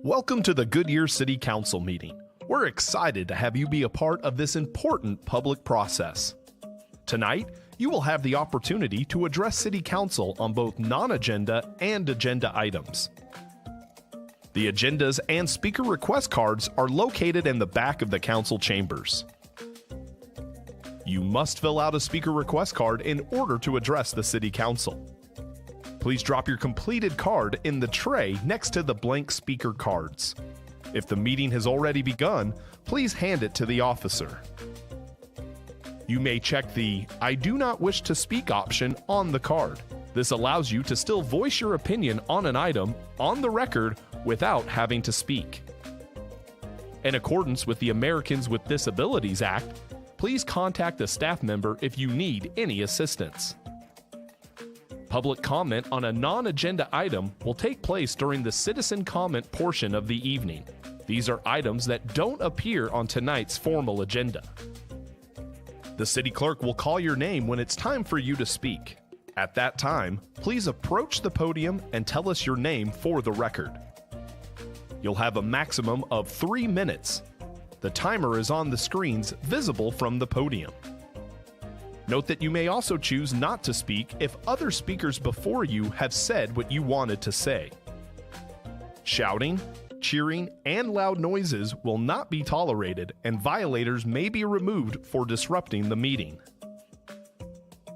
Welcome to the Goodyear City Council meeting. We're excited to have you be a part of this important public process. Tonight, you will have the opportunity to address City Council on both non-agenda and agenda items. The agendas and speaker request cards are located in the back of the council chambers. You must fill out a speaker request card in order to address the City Council. Please drop your completed card in the tray next to the blank speaker cards. If the meeting has already begun, please hand it to the officer. You may check the "I do not wish to speak" option on the card. This allows you to still voice your opinion on an item on the record without having to speak. In accordance with the Americans with Disabilities Act, please contact a staff member if you need any assistance. Public comment on a non-agenda item will take place during the citizen comment portion of the evening. These are items that don't appear on tonight's formal agenda. The city clerk will call your name when it's time for you to speak. At that time, please approach the podium and tell us your name for the record. You'll have a maximum of 3 minutes. The timer is on the screens visible from the podium. Note that you may also choose not to speak if other speakers before you have said what you wanted to say. Shouting, cheering, and loud noises will not be tolerated, and violators may be removed for disrupting the meeting.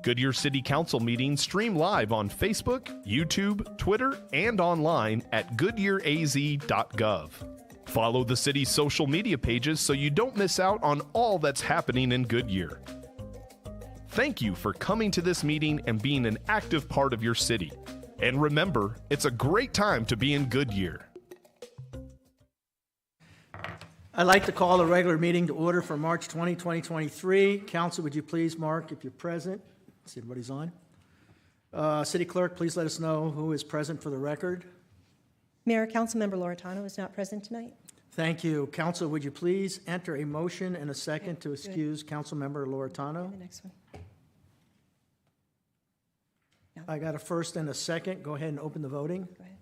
Goodyear City Council meetings stream live on Facebook, YouTube, Twitter, and online at goodyearaz.gov. Follow the city's social media pages so you don't miss out on all that's happening in Goodyear. Thank you for coming to this meeting and being an active part of your city. And remember, it's a great time to be in Goodyear. I'd like to call a regular meeting to order for March 20, 2023. Council, would you please mark if you're present? See if everybody's on. City Clerk, please let us know who is present for the record. Mayor, Councilmember Loretano is not present tonight. Thank you. Council, would you please enter a motion and a second to excuse Councilmember Loretano? The next one. I got a first and a second. Go ahead and open the voting. Go ahead.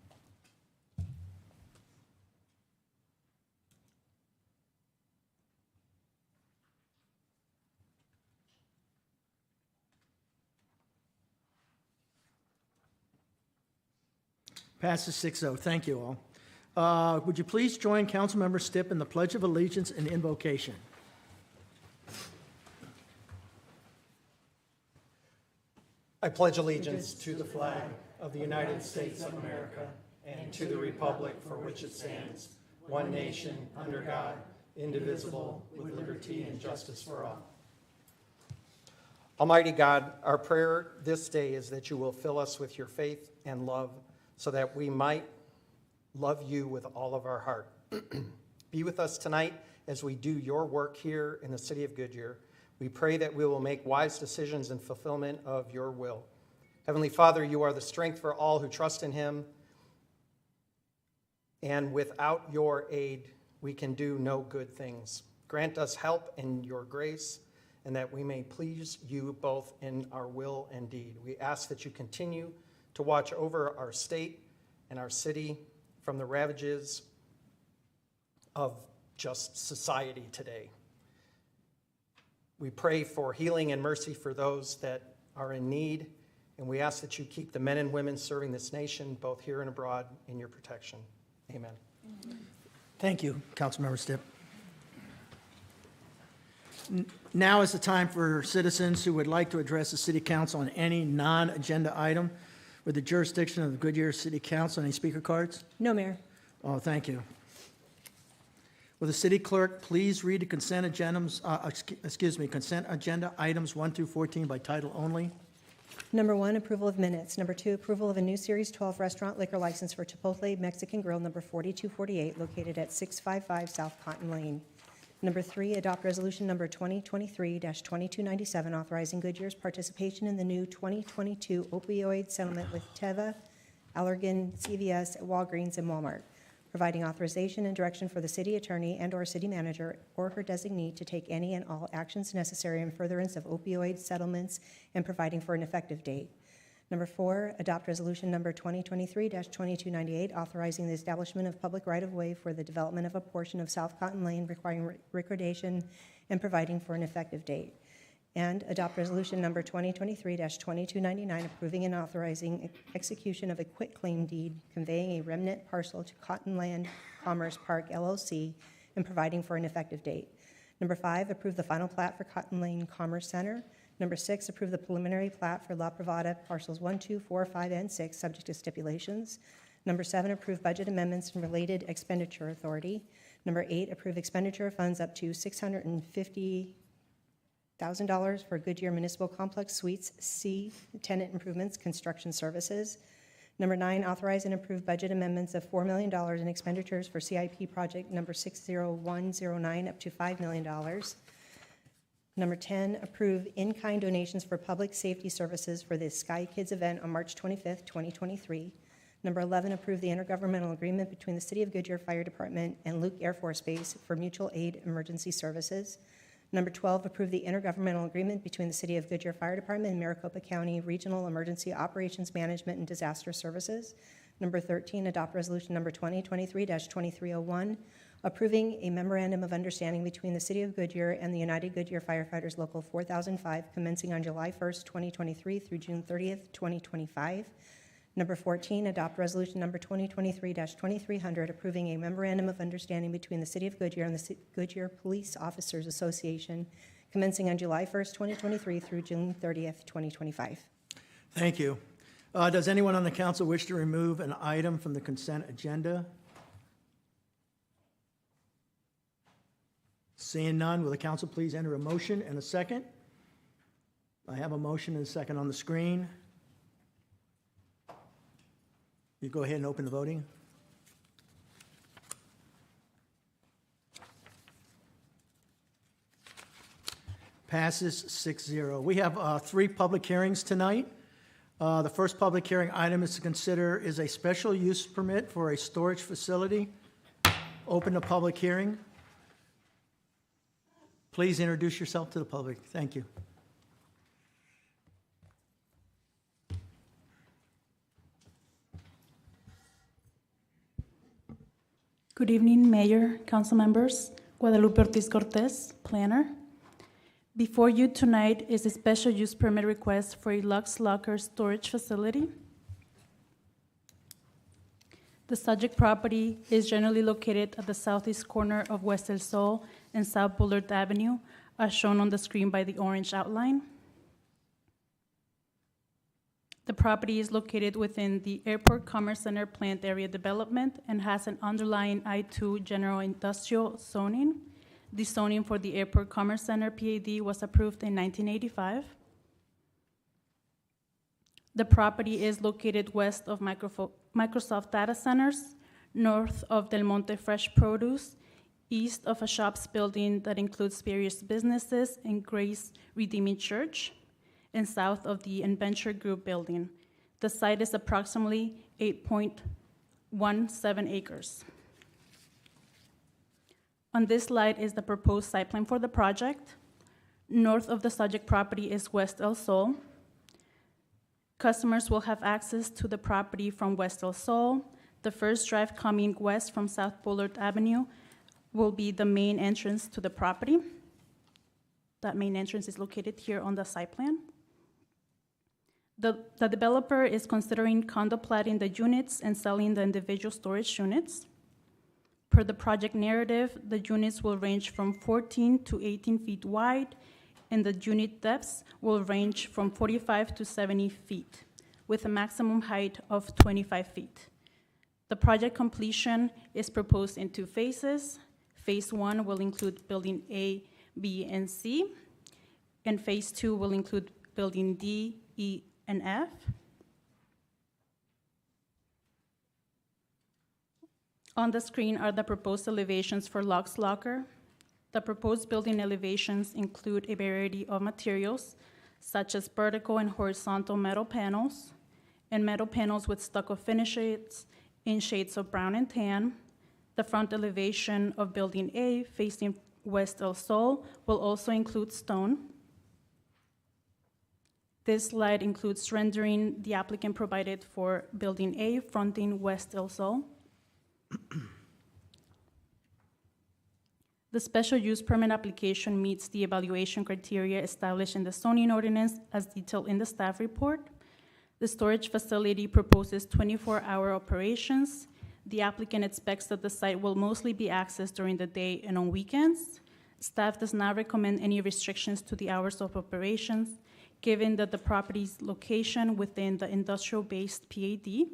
Passes 6-0. Thank you all. Would you please join Councilmember Stipp in the Pledge of Allegiance and invocation? I pledge allegiance to the flag of the United States of America and to the republic for which it stands, one nation, under God, indivisible, with liberty and justice for all. Almighty God, our prayer this day is that you will fill us with your faith and love so that we might love you with all of our heart. Be with us tonight as we do your work here in the city of Goodyear. We pray that we will make wise decisions in fulfillment of your will. Heavenly Father, you are the strength for all who trust in him. And without your aid, we can do no good things. Grant us help in your grace, and that we may please you both in our will and deed. We ask that you continue to watch over our state and our city from the ravages of just society today. We pray for healing and mercy for those that are in need, and we ask that you keep the men and women serving this nation, both here and abroad, in your protection. Amen. Thank you, Councilmember Stipp. Now is the time for citizens who would like to address the City Council on any non-agenda item with the jurisdiction of the Goodyear City Council. Any speaker cards? No, Mayor. Oh, thank you. Will the city clerk please read the consent agenda items 1 through 14 by title only? Number 1, approval of minutes. Number 2, approval of a new Series 12 restaurant liquor license for Chipotle Mexican Grill number 4248 located at 655 South Cotton Lane. Number 3, adopt resolution number 2023-2297 authorizing Goodyear's participation in the new 2022 opioid settlement with Teva, Allergan, CVS, Walgreens, and Walmart, providing authorization and direction for the city attorney and/or city manager or her designee to take any and all actions necessary in furtherance of opioid settlements and providing for an effective date. Number 4, adopt resolution number 2023-2298, authorizing the establishment of public right-of-way for the development of a portion of South Cotton Lane requiring recordation and providing for an effective date. And adopt resolution number 2023-2299, approving and authorizing execution of a quitclaim deed conveying a remnant parcel to Cottonland Commerce Park LLC and providing for an effective date. Number 5, approve the final plat for Cotton Lane Commerce Center. Number 6, approve the preliminary plat for La Privada parcels 1, 2, 4, 5, and 6, subject to stipulations. Number 7, approve budget amendments and related expenditure authority. Number 8, approve expenditure of funds up to $650,000 for Goodyear Municipal Complex Suites C tenant improvements, construction services. Number 9, authorize and approve budget amendments of $4 million in expenditures for CIP project number 60109 up to $5 million. Number 10, approve in-kind donations for public safety services for the Sky Kids event on March 25th, 2023. Number 11, approve the intergovernmental agreement between the City of Goodyear Fire Department and Luke Air Force Base for mutual aid emergency services. Number 12, approve the intergovernmental agreement between the City of Goodyear Fire Department and Maricopa County Regional Emergency Operations Management and Disaster Services. Number 13, adopt resolution number 2023-2301, approving a memorandum of understanding between the City of Goodyear and the United Goodyear Firefighters Local 4005, commencing on July 1st, 2023 through June 30th, 2025. Number 14, adopt resolution number 2023-2300, approving a memorandum of understanding between the City of Goodyear and the Goodyear Police Officers Association, commencing on July 1st, 2023 through June 30th, 2025. Thank you. Does anyone on the council wish to remove an item from the consent agenda? Seeing none, will the council please enter a motion and a second? I have a motion and a second on the screen. You go ahead and open the voting. Passes 6-0. We have 3 public hearings tonight. The first public hearing item is to consider is a special use permit for a storage facility. Open the public hearing. Please introduce yourself to the public. Thank you. Good evening, Mayor, council members. Guadalupe Ortiz Cortez, planner. Before you tonight is a special use permit request for a Lux Locker storage facility. The subject property is generally located at the southeast corner of West El Sol and South Bullard Avenue, as shown on the screen by the orange outline. The property is located within the Airport Commerce Center Plant Area Development and has an underlying I-2 general industrial zoning. The zoning for the Airport Commerce Center PAD was approved in 1985. The property is located west of Microsoft Data Centers, north of Del Monte Fresh Produce, east of a shops building that includes various businesses and Grace Redeeming Church, and south of the Adventure Group building. The site is approximately 8.17 acres. On this slide is the proposed site plan for the project. North of the subject property is West El Sol. Customers will have access to the property from West El Sol. The first drive coming west from South Bullard Avenue will be the main entrance to the property. That main entrance is located here on the site plan. The developer is considering condo platting the units and selling the individual storage units. Per the project narrative, the units will range from 14 to 18 feet wide, and the unit depths will range from 45 to 70 feet, with a maximum height of 25 feet. The project completion is proposed in 2 phases. Phase 1 will include building A, B, and C, and phase 2 will include building D, E, and F. On the screen are the proposed elevations for Lux Locker. The proposed building elevations include a variety of materials, such as vertical and horizontal metal panels, and metal panels with stucco finishes in shades of brown and tan. The front elevation of Building A, facing West El Sol, will also include stone. This slide includes rendering the applicant provided for Building A fronting West El Sol. The special use permit application meets the evaluation criteria established in the zoning ordinance as detailed in the staff report. The storage facility proposes 24-hour operations. The applicant expects that the site will mostly be accessed during the day and on weekends. Staff does not recommend any restrictions to the hours of operations, given that the property's location within the industrial-based PAD.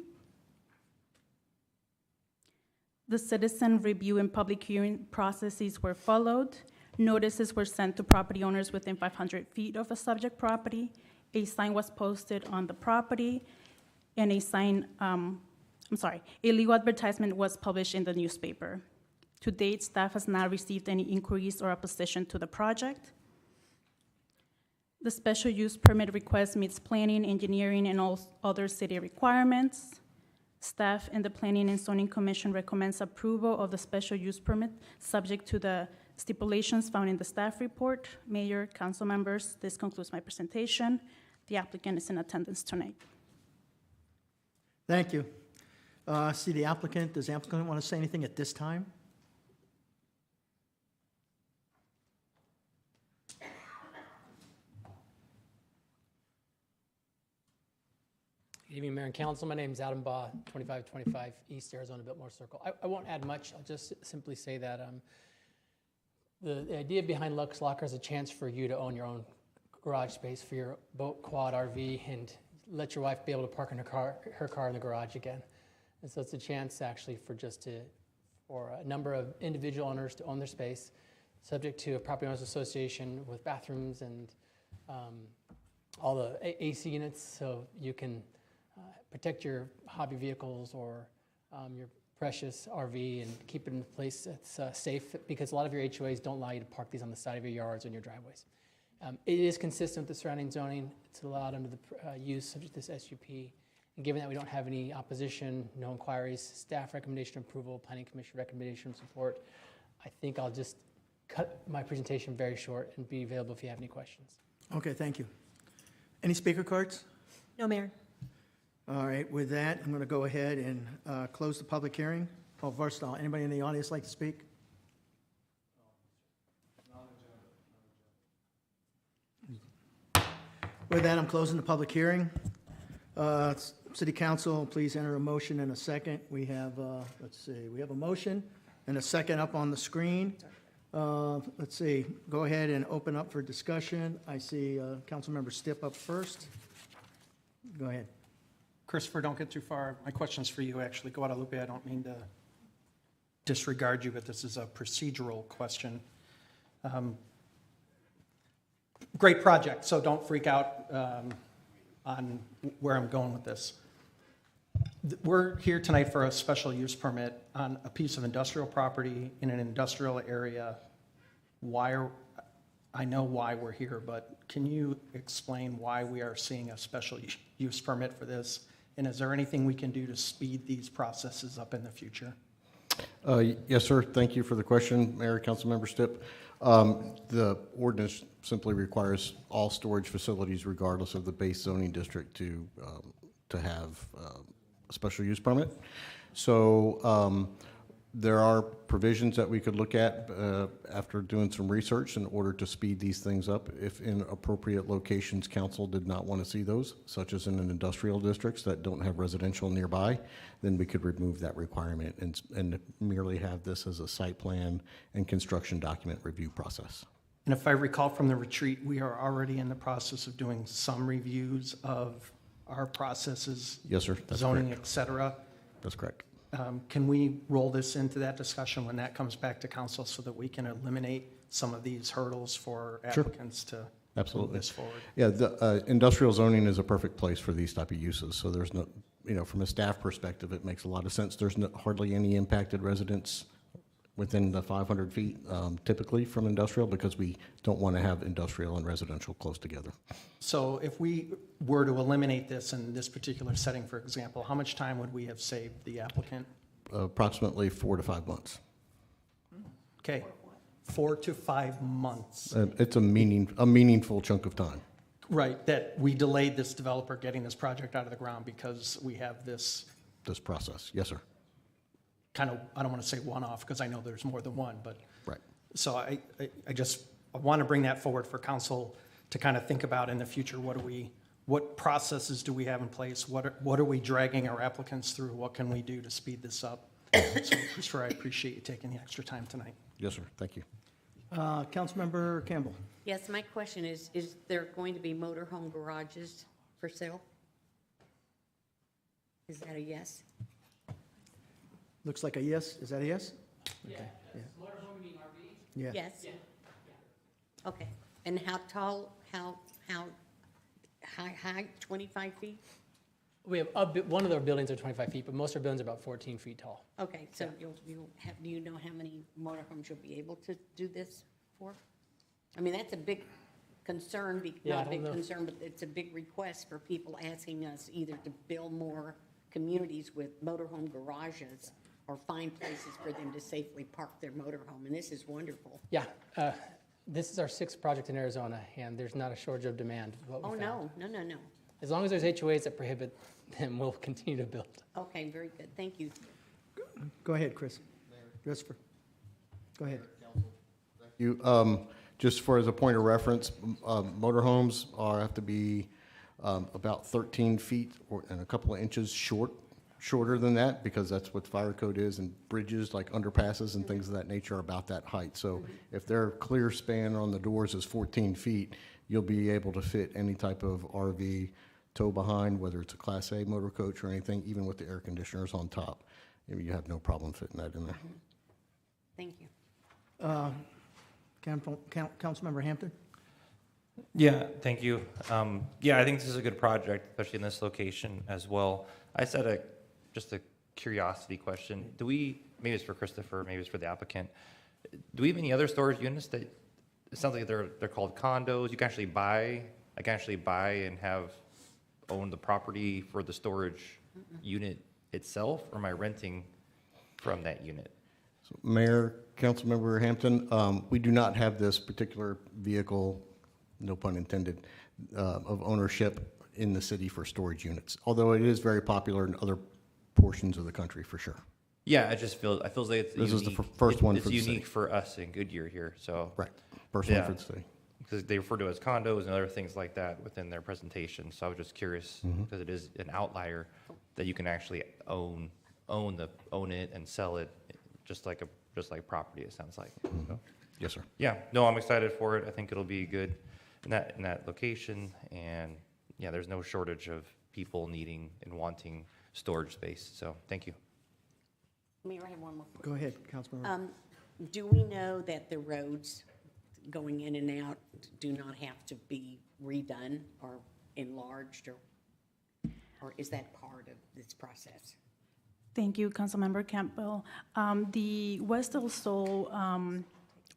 The citizen review and public hearing processes were followed. Notices were sent to property owners within 500 feet of a subject property. A sign was posted on the property, and a legal advertisement was published in the newspaper. To date, staff has not received any inquiries or opposition to the project. The special use permit request meets planning, engineering, and all other city requirements. Staff and the Planning and Zoning Commission recommends approval of the special use permit, subject to the stipulations found in the staff report. Mayor, council members, this concludes my presentation. The applicant is in attendance tonight. Thank you. See the applicant. Does the applicant want to say anything at this time? Good evening, Mayor and Council. My name is Adam Baugh, 2525 East Arizona Biltmore Circle. I won't add much. I'll just simply say that the idea behind Lux Locker is a chance for you to own your own garage space for your boat, quad, RV, and let your wife be able to park in her car in the garage again. And so it's a chance actually for a number of individual owners to own their space, subject to a property owners association with bathrooms and all the AC units, so you can protect your hobby vehicles or your precious RV and keep it in a place that's safe, because a lot of your HOAs don't allow you to park these on the side of your yards and your driveways. It is consistent with the surrounding zoning. It's allowed under the use subject to this SUP. And given that we don't have any opposition, no inquiries, staff recommendation approval, planning commission recommendation support, I think I'll just cut my presentation very short and be available if you have any questions. Okay, thank you. Any speaker cards? No, Mayor. All right, with that, I'm going to go ahead and close the public hearing. Oh, first of all, anybody in the audience like to speak? With that, I'm closing the public hearing. City Council, please enter a motion and a second. We have, let's see, we have a motion and a second up on the screen. Let's see, go ahead and open up for discussion. I see Councilmember Stipp up first. Go ahead. Christopher, don't get too far. My question's for you, actually. Guadalupe, I don't mean to disregard you, but this is a procedural question. Great project, so don't freak out on where I'm going with this. We're here tonight for a special use permit on a piece of industrial property in an industrial area. I know why we're here, but can you explain why we are seeing a special use permit for this? And is there anything we can do to speed these processes up in the future? Yes, sir. Thank you for the question, Mayor, Councilmember Stipp. The ordinance simply requires all storage facilities, regardless of the base zoning district, to have a special use permit. So there are provisions that we could look at after doing some research in order to speed these things up. If in appropriate locations, council did not want to see those, such as in an industrial districts that don't have residential nearby, then we could remove that requirement and merely have this as a site plan and construction document review process. And if I recall from the retreat, we are already in the process of doing some reviews of our processes. Yes, sir. That's zoning, correct. et cetera. That's correct. Can we roll this into that discussion when that comes back to council so that we can eliminate some of these hurdles for applicants to move this forward? Yeah, the industrial zoning is a perfect place for these type of uses. So there's no, from a staff perspective, it makes a lot of sense. There's hardly any impacted residents within the 500 feet typically from industrial, because we don't want to have industrial and residential close together. So if we were to eliminate this in this particular setting, for example, how much time would we have saved the applicant? Approximately 4 to 5 months. Okay, 4 to 5 months. It's a meaningful chunk of time. Right, that we delayed this developer getting this project out of the ground because we have this This process, yes, sir. kind of, I don't want to say one-off, because I know there's more than one, but. Right. So I want to bring that forward for council to kind of think about in the future. What processes do we have in place? What are we dragging our applicants through? What can we do to speed this up? So, Christopher, I appreciate you taking the extra time tonight. Yes, sir, thank you. Councilmember Campbell. Yes, my question is there going to be motorhome garages for sale? Is that a yes? Looks like a yes. Is that a yes? Yeah. Yeah. Motorhome, you mean RV? Yeah. Yes? Okay. And how tall, how high, 25 feet? We have, one of our buildings are 25 feet, but most of our buildings are about 14 feet tall. Okay, so do you know how many motorhomes you'll be able to do this for? I mean, that's a big concern, Yeah, I not a don't big know. concern, but it's a big request for people asking us either to build more communities with motorhome garages or find places for them to safely park their motorhome, and this is wonderful. Yeah, this is our 6th project in Arizona, and there's not a shortage of demand. is what we Oh, found. no. As long as there's HOAs that prohibit them, we'll continue to build. Okay, very good, thank you. Go ahead, Chris. Christopher. Go ahead. Just for as a point of reference, motorhomes have to be about 13 feet and a couple of inches shorter than that, because that's what fire code is, and bridges like underpasses and things of that nature are about that height. So if their clear span on the doors is 14 feet, you'll be able to fit any type of RV tow behind, whether it's a Class A motor coach or anything, even with the air conditioners on top. You have no problem fitting that in there. Thank you. Councilmember Hampton. Yeah, thank you. Yeah, I think this is a good project, especially in this location as well. I just had just a curiosity question. Do we, maybe it's for Christopher, maybe it's for the applicant, do we have any other storage units that, it sounds like they're called condos, you can actually buy, and own the property for the storage unit itself, or am I renting from that unit? Mayor, Councilmember Hampton, we do not have this particular vehicle, no pun intended, of ownership in the city for storage units, although it is very popular in other portions of the country for sure. Yeah, I feel like it's This is the unique. first one It's for the unique city. for us in Goodyear here, so. Right, first one Yeah. for the city. Because they refer to it as condos and other things like that within their presentation. So I was just curious, because it is an outlier that you can actually own it and sell it, just like property, it sounds like. So, Yes, sir. yeah, no, I'm excited for it. I think it'll be good in that location. And yeah, there's no shortage of people needing and wanting storage space. So thank you. Mayor, I have one more question. Go ahead, Councilmember. Do we know that the roads going in and out do not have to be redone or enlarged, or is that part of this process? Thank you, Councilmember Campbell. The West El Sol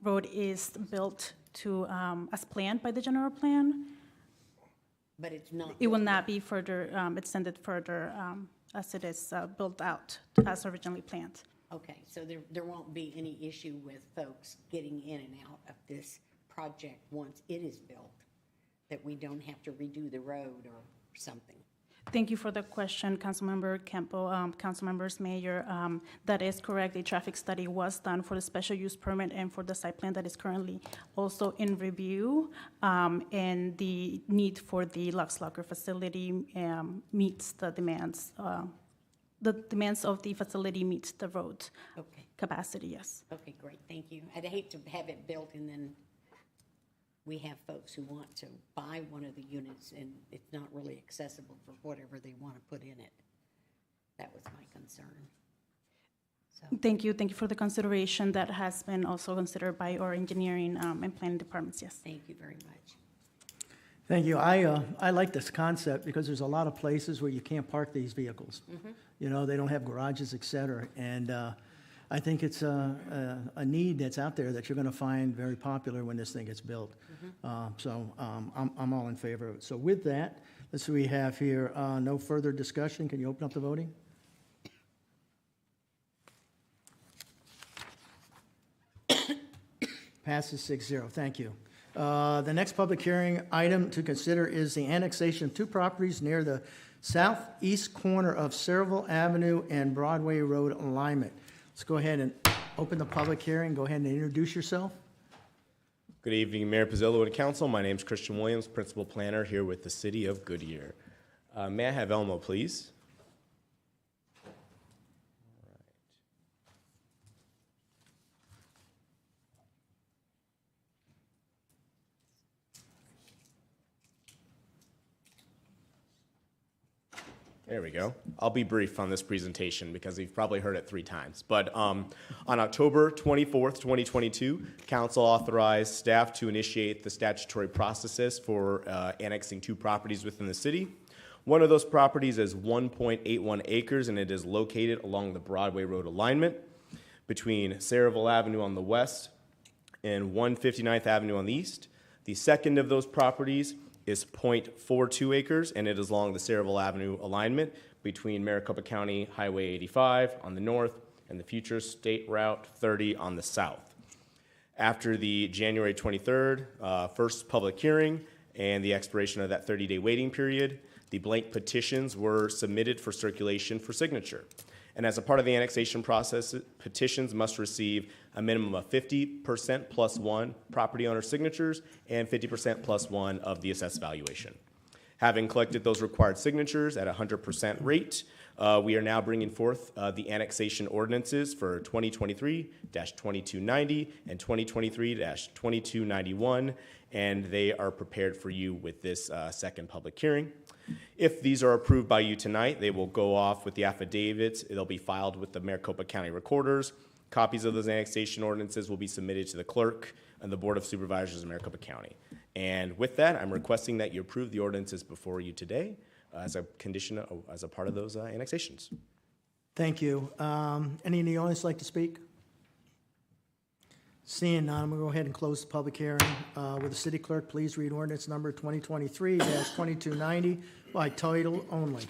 Road is built to, as planned by the general plan. But it's not. It will not be further extended further as it is built out as originally planned. Okay, so there won't be any issue with folks getting in and out of this project once it is built, that we don't have to redo the road or something? Thank you for the question, Councilmember Campbell, Councilmembers, Mayor. That is correct. A traffic study was done for the special use permit and for the site plan that is currently also in review. And the need for the Lux Locker facility meets the demands. The demands of the facility meets the road Okay, capacity, yes. okay, great, thank you. I'd hate to have it built and then we have folks who want to buy one of the units and it's not really accessible for whatever they want to put in it. That was my concern. So, Thank you for the consideration that has been also considered by our engineering and planning departments, yes. thank you very much. Thank you. I like this concept because there's a lot of places where you can't park these vehicles. You know, they don't have garages, et cetera. And I think it's a need that's out there that you're going to find very popular when this thing gets built. So I'm all in favor of it. So with that, let's see, we have here no further discussion. Can you open up the voting? Passes 6-0. Thank you. The next public hearing item to consider is the annexation of two properties near the southeast corner of Saraville Avenue and Broadway Road alignment. Let's go ahead and open the public hearing. Go ahead and introduce yourself. Good evening, Mayor Pizzillo and Council. My name is Christian Williams, Principal Planner here with the City of Goodyear. May I have Elmo, please? There we go. I'll be brief on this presentation because you've probably heard it 3 times. But on October 24th, 2022, Council authorized staff to initiate the statutory processes for annexing 2 properties within the city. One of those properties is 1.81 acres, and it is located along the Broadway Road alignment between Saraville Avenue on the west and 159th Avenue on the east. The second of those properties is 0.42 acres, and it is along the Saraville Avenue alignment between Maricopa County Highway 85 on the north and the future State Route 30 on the south. After the January 23rd first public hearing and the expiration of that 30-day waiting period, the blank petitions were submitted for circulation for signature. And as a part of the annexation process, petitions must receive a minimum of 50% plus 1 property owner signatures and 50% plus 1 of the assessed valuation. Having collected those required signatures at 100% rate, we are now bringing forth the annexation ordinances for 2023-2290 and 2023-2291, and they are prepared for you with this second public hearing. If these are approved by you tonight, they will go off with the affidavits. They'll be filed with the Maricopa County recorders. Copies of those annexation ordinances will be submitted to the clerk and the Board of Supervisors of Maricopa County. And with that, I'm requesting that you approve the ordinances before you today as a condition, as a part of those annexations. Thank you. Any in the audience like to speak? Seeing none, I'm going to go ahead and close the public hearing. Will the city clerk please read ordinance number 2023-2290 by title only?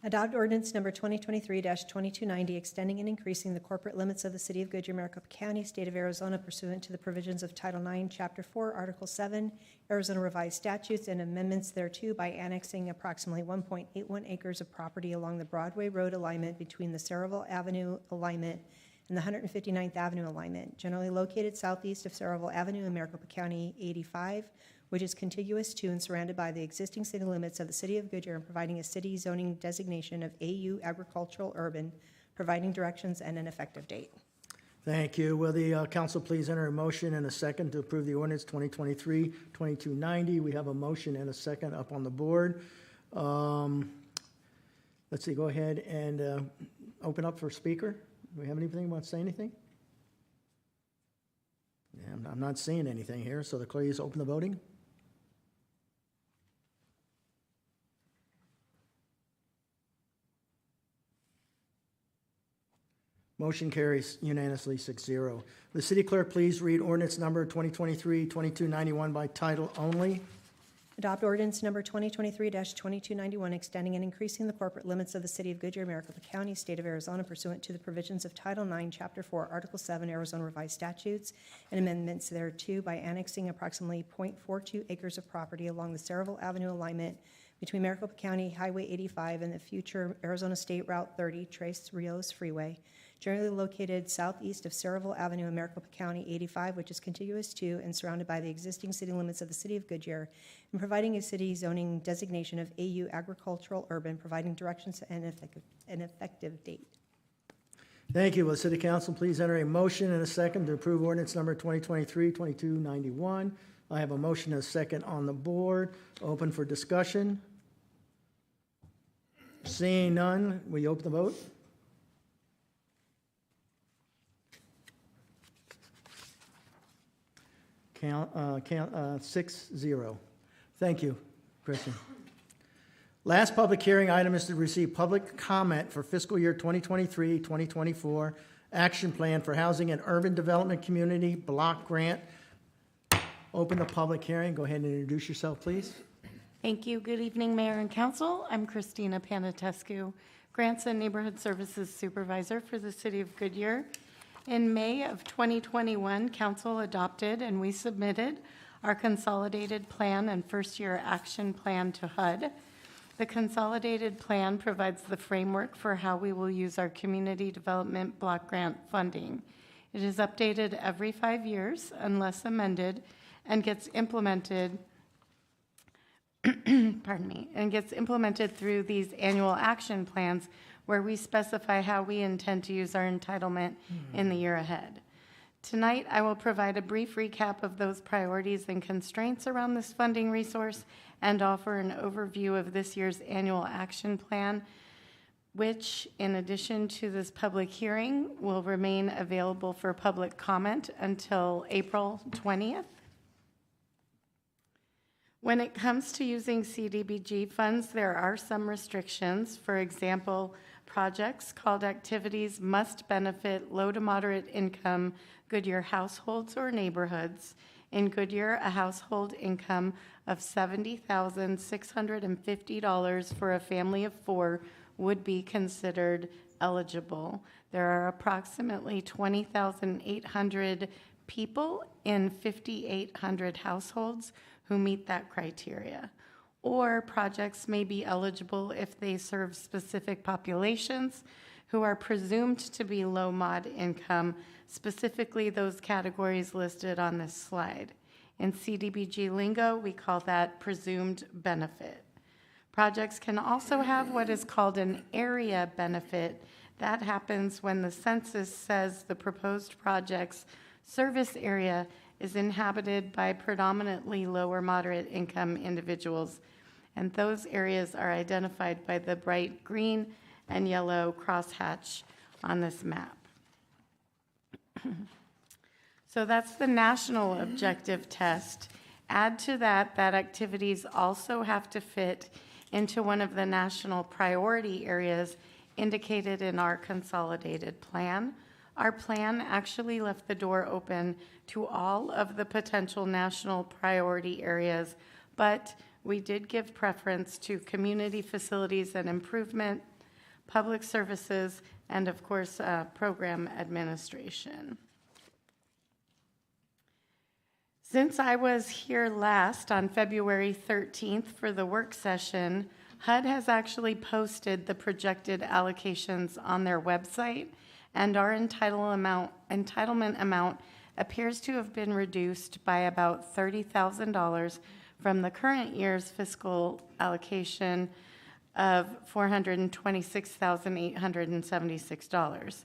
Adopt ordinance number 2023-2290, extending and increasing the corporate limits of the City of Goodyear, Maricopa County, State of Arizona, pursuant to the provisions of Title IX, Chapter 4, Article 7, Arizona Revised Statutes, and amendments thereto by annexing approximately 1.81 acres of property along the Broadway Road alignment between the Saraville Avenue alignment and the 159th Avenue alignment, generally located southeast of Saraville Avenue in Maricopa County 85, which is contiguous to and surrounded by the existing city limits of the City of Goodyear, and providing a city zoning designation of AU Agricultural Urban, providing directions and an effective date. Thank you. Will the council please enter a motion and a second to approve the ordinance 2023-2290? We have a motion and a second up on the board. Let's see, go ahead and open up for speaker. Do we have anything? Want to say anything? Yeah, I'm not seeing anything here, so the clerk, please open the voting. Motion carries unanimously 6-0. The city clerk please read ordinance number 2023-2291 by title only. Adopt ordinance number 2023-2291, extending and increasing the corporate limits of the City of Goodyear, Maricopa County, State of Arizona, pursuant to the provisions of Title IX, Chapter 4, Article 7, Arizona Revised Statutes, and amendments thereto by annexing approximately 0.42 acres of property along the Saraville Avenue alignment between Maricopa County Highway 85 and the future Arizona State Route 30, Tres Rios Freeway, generally located southeast of Saraville Avenue in Maricopa County 85, which is contiguous to and surrounded by the existing city limits of the City of Goodyear, and providing a city zoning designation of AU Agricultural Urban, providing directions and an effective date. Thank you. Will the city council please enter a motion and a second to approve ordinance number 2023-2291? I have a motion and a second on the board. Open for discussion. Seeing none, will you open the vote? Count 6-0. Thank you, Christian. Last public hearing item is to receive public comment for fiscal year 2023-2024 action plan for housing and urban development community block grant. Open the public hearing. Go ahead and introduce yourself, please. Thank you. Good evening, Mayor and Council. I'm Christina Panatescu, Grants and Neighborhood Services Supervisor for the City of Goodyear. In May of 2021, council adopted and we submitted our consolidated plan and first-year action plan to HUD. The consolidated plan provides the framework for how we will use our community development block grant funding. It is updated every 5 years unless amended and gets implemented and gets implemented through these annual action plans where we specify how we intend to use our entitlement in the year ahead. Tonight, I will provide a brief recap of those priorities and constraints around this funding resource and offer an overview of this year's annual action plan, which, in addition to this public hearing, will remain available for public comment until April 20th. When it comes to using CDBG funds, there are some restrictions. For example, projects called activities must benefit low to moderate income Goodyear households or neighborhoods. In Goodyear, a household income of $70,650 for a family of 4 would be considered eligible. There are approximately 20,800 people in 5,800 households who meet that criteria. Or projects may be eligible if they serve specific populations who are presumed to be low mod income, specifically those categories listed on this slide. In CDBG lingo, we call that presumed benefit. Projects can also have what is called an area benefit. That happens when the census says the proposed project's service area is inhabited by predominantly low or moderate income individuals, and those areas are identified by the bright green and yellow crosshatch on this map. So that's the national objective test. Add to that activities also have to fit into one of the national priority areas indicated in our consolidated plan. Our plan actually left the door open to all of the potential national priority areas, but we did give preference to community facilities and improvement, public services, and of course, program administration. Since I was here last on February 13th for the work session, HUD has actually posted the projected allocations on their website, and our entitlement amount appears to have been reduced by about $30,000 from the current year's fiscal allocation of $426,876.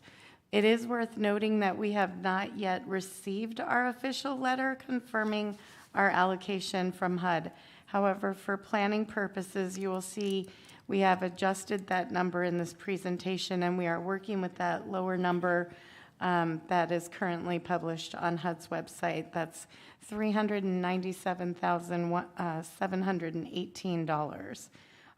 It is worth noting that we have not yet received our official letter confirming our allocation from HUD. However, for planning purposes, you will see we have adjusted that number in this presentation, and we are working with that lower number that is currently published on HUD's website. That's $397,718.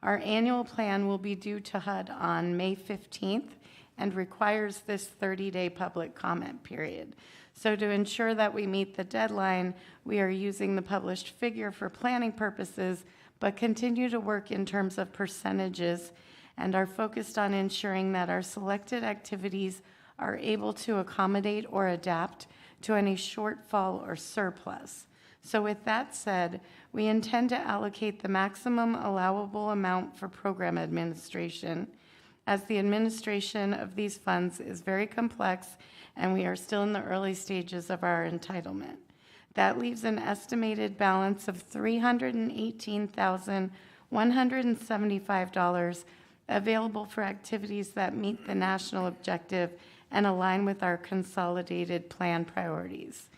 Our annual plan will be due to HUD on May 15th and requires this 30-day public comment period. So to ensure that we meet the deadline, we are using the published figure for planning purposes, but continue to work in terms of percentages and are focused on ensuring that our selected activities are able to accommodate or adapt to any shortfall or surplus. So with that said, we intend to allocate the maximum allowable amount for program administration, as the administration of these funds is very complex and we are still in the early stages of our entitlement. That leaves an estimated balance of $318,175 available for activities that meet the national objective and align with our consolidated plan priorities.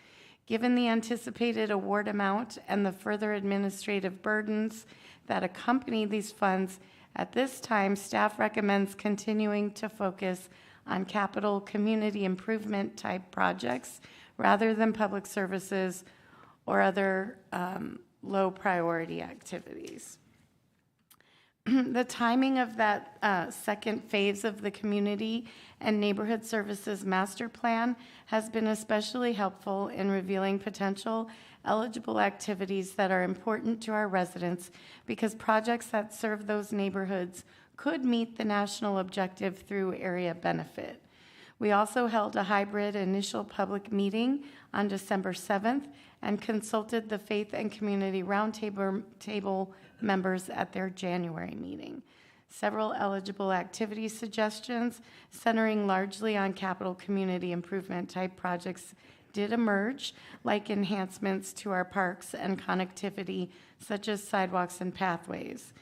Given the anticipated award amount and the further administrative burdens that accompany these funds, at this time, staff recommends continuing to focus on capital community improvement type projects rather than public services or other low priority activities. The timing of that second phase of the Community and Neighborhood Services Master Plan has been especially helpful in revealing potential eligible activities that are important to our residents because projects that serve those neighborhoods could meet the national objective through area benefit. We also held a hybrid initial public meeting on December 7th and consulted the Faith and Community Roundtable members at their January meeting. Several eligible activity suggestions centering largely on capital community improvement type projects did emerge, like enhancements to our parks and connectivity, such as sidewalks and pathways.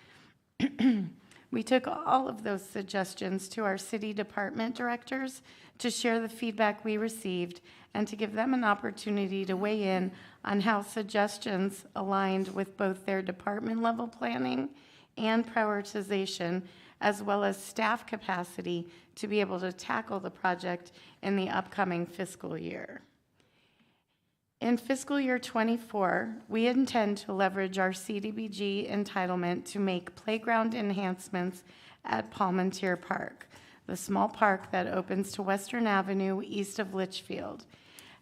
We took all of those suggestions to our city department directors to share the feedback we received and to give them an opportunity to weigh in on how suggestions aligned with both their department level planning and prioritization, as well as staff capacity to be able to tackle the project in the upcoming fiscal year. In fiscal year '24, we intend to leverage our CDBG entitlement to make playground enhancements at Palmentier Park, the small park that opens to Western Avenue east of Litchfield.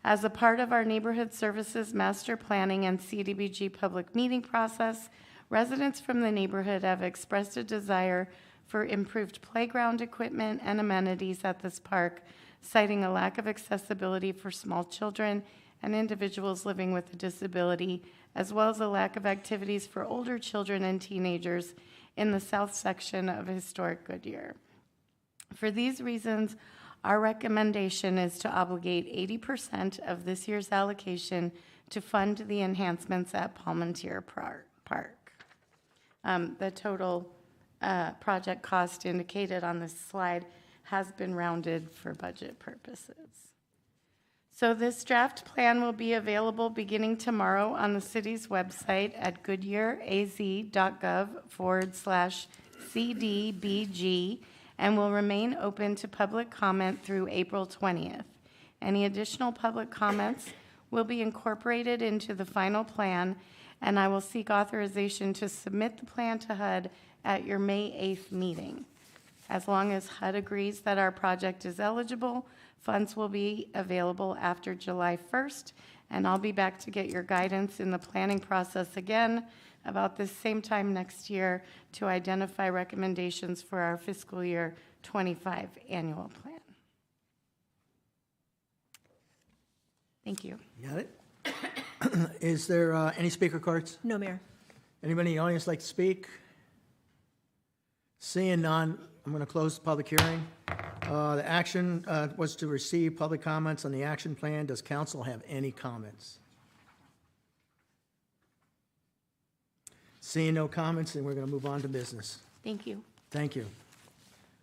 As a part of our Neighborhood Services Master Planning and CDBG public meeting process, residents from the neighborhood have expressed a desire for improved playground equipment and amenities at this park, citing a lack of accessibility for small children and individuals living with a disability, as well as a lack of activities for older children and teenagers in the south section of historic Goodyear. For these reasons, our recommendation is to obligate 80% of this year's allocation to fund the enhancements at Palmentier Park. The total project cost indicated on this slide has been rounded for budget purposes. So this draft plan will be available beginning tomorrow on the city's website at goodyearaz.gov/CDBG and will remain open to public comment through April 20th. Any additional public comments will be incorporated into the final plan, and I will seek authorization to submit the plan to HUD at your May 8th meeting. As long as HUD agrees that our project is eligible, funds will be available after July 1st, and I'll be back to get your guidance in the planning process again about this same time next year to identify recommendations for our fiscal year '25 annual plan. Thank you. Got it? Is there any speaker cards? No, Mayor. Anybody in the audience like to speak? Seeing none, I'm going to close the public hearing. The action was to receive public comments on the action plan. Does council have any comments? Seeing no comments, then we're going to move on to business. Thank you. Thank you.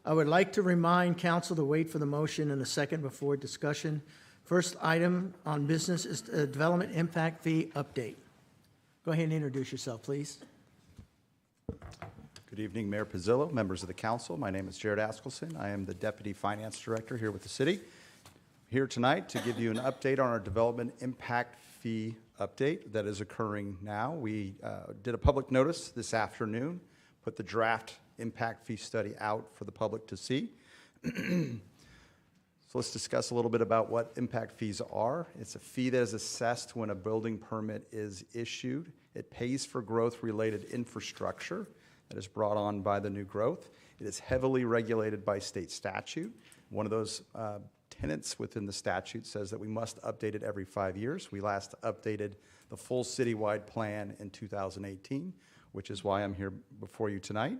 I would like to remind council to wait for the motion and a second before discussion. First item on business is the development impact fee update. Go ahead and introduce yourself, please. Good evening, Mayor Pizzillo, members of the council. My name is Jared Askelson. I am the Deputy Finance Director here with the city. Here tonight to give you an update on our development impact fee update that is occurring now. We did a public notice this afternoon, put the draft impact fee study out for the public to see. So let's discuss a little bit about what impact fees are. It's a fee that is assessed when a building permit is issued. It pays for growth-related infrastructure that is brought on by the new growth. It is heavily regulated by state statute. One of those tenets within the statute says that we must update it every 5 years. We last updated the full citywide plan in 2018, which is why I'm here before you tonight.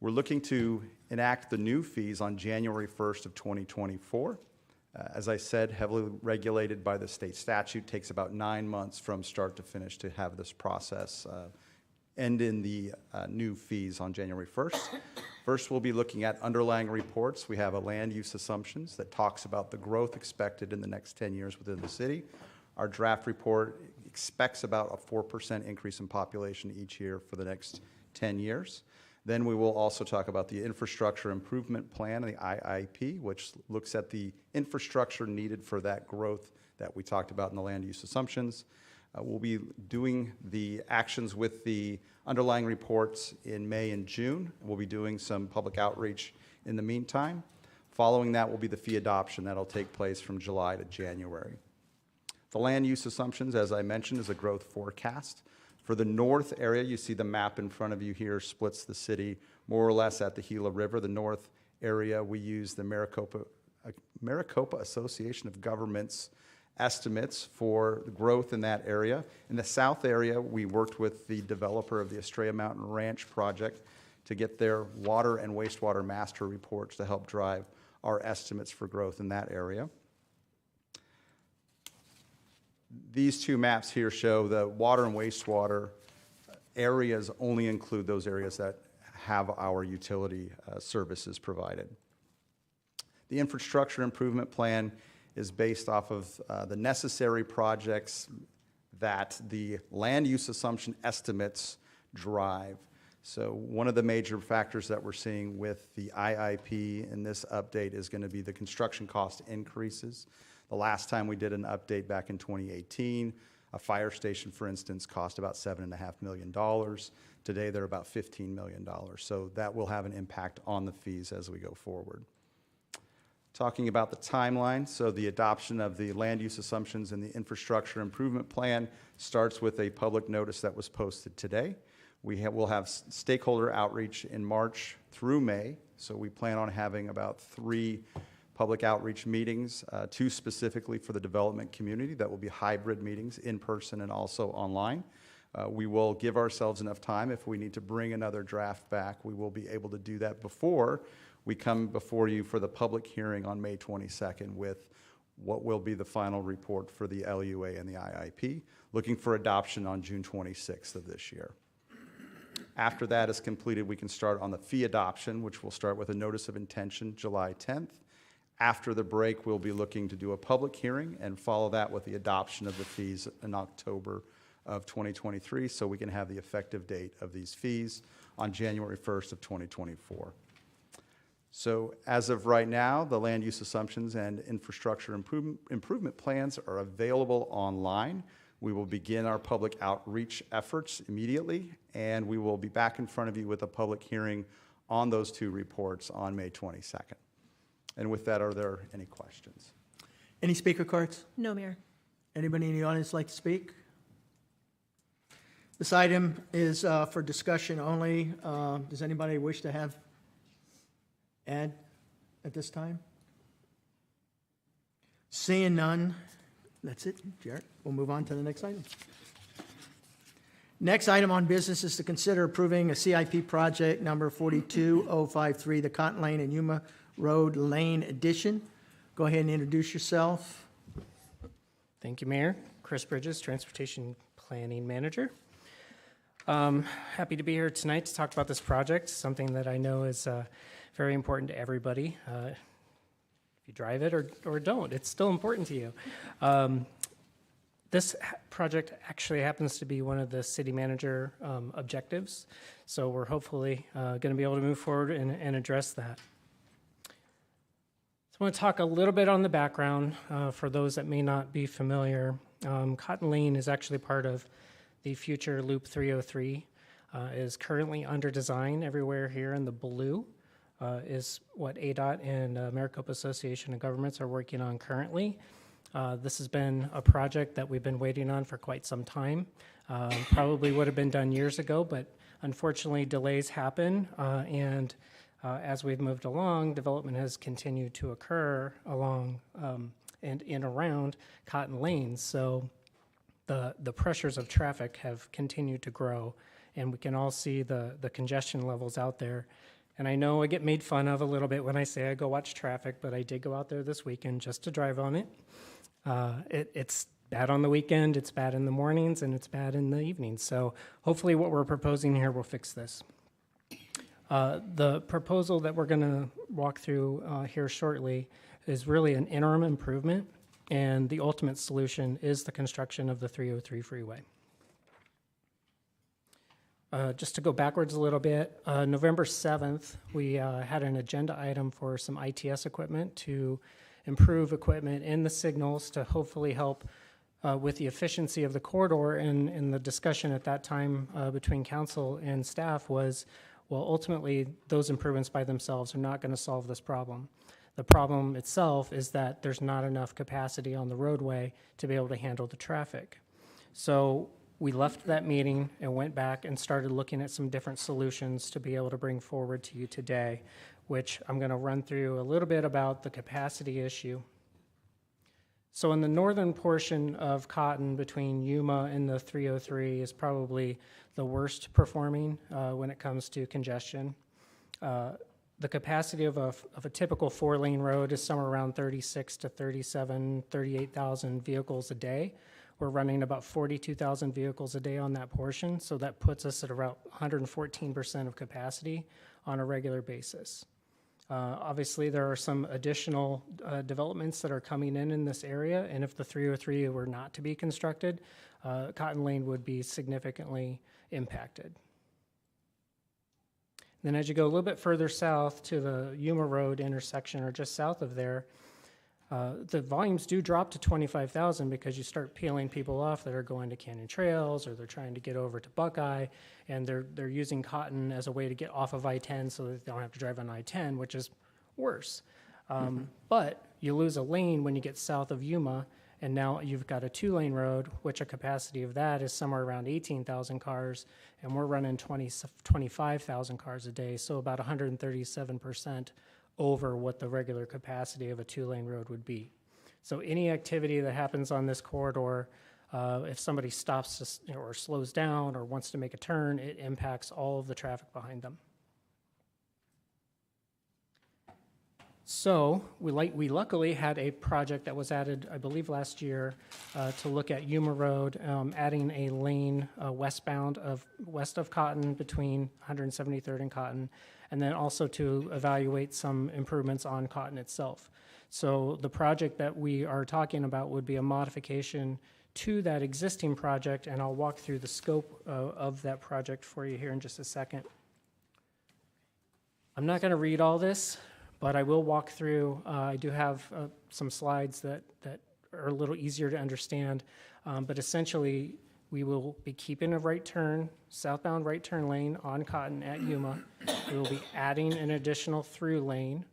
We're looking to enact the new fees on January 1st of 2024. As I said, heavily regulated by the state statute, takes about 9 months from start to finish to have this process end in the new fees on January 1st. First, we'll be looking at underlying reports. We have a land use assumptions that talks about the growth expected in the next 10 years within the city. Our draft report expects about a 4% increase in population each year for the next 10 years. Then we will also talk about the infrastructure improvement plan, the IIP, which looks at the infrastructure needed for that growth that we talked about in the land use assumptions. We'll be doing the actions with the underlying reports in May and June. We'll be doing some public outreach in the meantime. Following that will be the fee adoption. That'll take place from July to January. The land use assumptions, as I mentioned, is a growth forecast. For the north area, you see the map in front of you here splits the city more or less at the Gila River. The north area, we use the Maricopa Maricopa Association of Governments estimates for the growth in that area. In the south area, we worked with the developer of the Estrella Mountain Ranch project to get their water and wastewater master reports to help drive our estimates for growth in that area. These two maps here show the water and wastewater areas only include those areas that have our utility services provided. The infrastructure improvement plan is based off of the necessary projects that the land use assumption estimates drive. So one of the major factors that we're seeing with the IIP in this update is going to be the construction cost increases. The last time we did an update back in 2018, a fire station, for instance, cost about $7.5 million. Today, they're about $15 million. So that will have an impact on the fees as we go forward. Talking about the timeline, so the adoption of the land use assumptions in the infrastructure improvement plan starts with a public notice that was posted today. We'll have stakeholder outreach in March through May, so we plan on having about 3 public outreach meetings, 2 specifically for the development community that will be hybrid meetings, in person and also online. We will give ourselves enough time. If we need to bring another draft back, we will be able to do that before we come before you for the public hearing on May 22nd with what will be the final report for the LUA and the IIP, looking for adoption on June 26th of this year. After that is completed, we can start on the fee adoption, which will start with a notice of intention July 10th. After the break, we'll be looking to do a public hearing and follow that with the adoption of the fees in October of 2023, so we can have the effective date of these fees on January 1st of 2024. So as of right now, the land use assumptions and infrastructure improvement plans are available online. We will begin our public outreach efforts immediately, and we will be back in front of you with a public hearing on those 2 reports on May 22nd. And with that, are there any questions? Any speaker cards? No, Mayor. Anybody in the audience like to speak? This item is for discussion only. Does anybody wish to add at this time? Seeing none, that's it, Jarrett. We'll move on to the next item. Next item on business is to consider approving a CIP project number 42053, the Cotton Lane and Yuma Road Lane Addition. Go ahead and introduce yourself. Thank you, Mayor. Chris Bridges, Transportation Planning Manager. Happy to be here tonight to talk about this project, something that I know is very important to everybody. If you drive it or don't, it's still important to you. This project actually happens to be one of the city manager objectives, so we're hopefully going to be able to move forward and address that. So I want to talk a little bit on the background for those that may not be familiar. Cotton Lane is actually part of the future Loop 303, is currently under design everywhere here in the blue. Is what ADOT and Maricopa Association of Governments are working on currently. This has been a project that we've been waiting on for quite some time. Probably would have been done years ago, but unfortunately delays happen. And as we've moved along, development has continued to occur along and in around Cotton Lane. So the pressures of traffic have continued to grow, and we can all see the congestion levels out there. And I know I get made fun of a little bit when I say I go watch traffic, but I did go out there this weekend just to drive on it. It's bad on the weekend, it's bad in the mornings, and it's bad in the evenings. So hopefully what we're proposing here will fix this. The proposal that we're going to walk through here shortly is really an interim improvement, and the ultimate solution is the construction of the 303 freeway. Just to go backwards a little bit, November 7th, we had an agenda item for some ITS equipment to improve equipment in the signals to hopefully help with the efficiency of the corridor. And the discussion at that time between council and staff was, well, ultimately, those improvements by themselves are not going to solve this problem. The problem itself is that there's not enough capacity on the roadway to be able to handle the traffic. So we left that meeting and went back and started looking at some different solutions to be able to bring forward to you today, which I'm going to run through a little bit about the capacity issue. So in the northern portion of Cotton between Yuma and the 303 is probably the worst performing when it comes to congestion. The capacity of a typical 4-lane road is somewhere around 36 to 37, 38,000 vehicles a day. We're running about 42,000 vehicles a day on that portion, so that puts us at about 114% of capacity on a regular basis. Obviously, there are some additional developments that are coming in this area, and if the 303 were not to be constructed, Cotton Lane would be significantly impacted. Then as you go a little bit further south to the Yuma Road intersection, or just south of there, the volumes do drop to 25,000 because you start peeling people off that are going to Canyon Trails, or they're trying to get over to Buckeye, and they're using Cotton as a way to get off of I-10 so that they don't have to drive on I-10, which is worse. But you lose a lane when you get south of Yuma, and now you've got a 2-lane road, which a capacity of that is somewhere around 18,000 cars, and we're running 25,000 cars a day, so about 137% over what the regular capacity of a 2-lane road would be. So any activity that happens on this corridor, if somebody stops or slows down or wants to make a turn, it impacts all of the traffic behind them. So we luckily had a project that was added, I believe, last year to look at Yuma Road, adding a lane westbound west of Cotton between 173rd and Cotton, and then also to evaluate some improvements on Cotton itself. So the project that we are talking about would be a modification to that existing project, and I'll walk through the scope of that project for you here in just a second. I'm not going to read all this, but I will walk through. I do have some slides that are a little easier to understand, but essentially we will be keeping a right turn, southbound right turn lane on Cotton at Yuma. We will be adding an additional through lane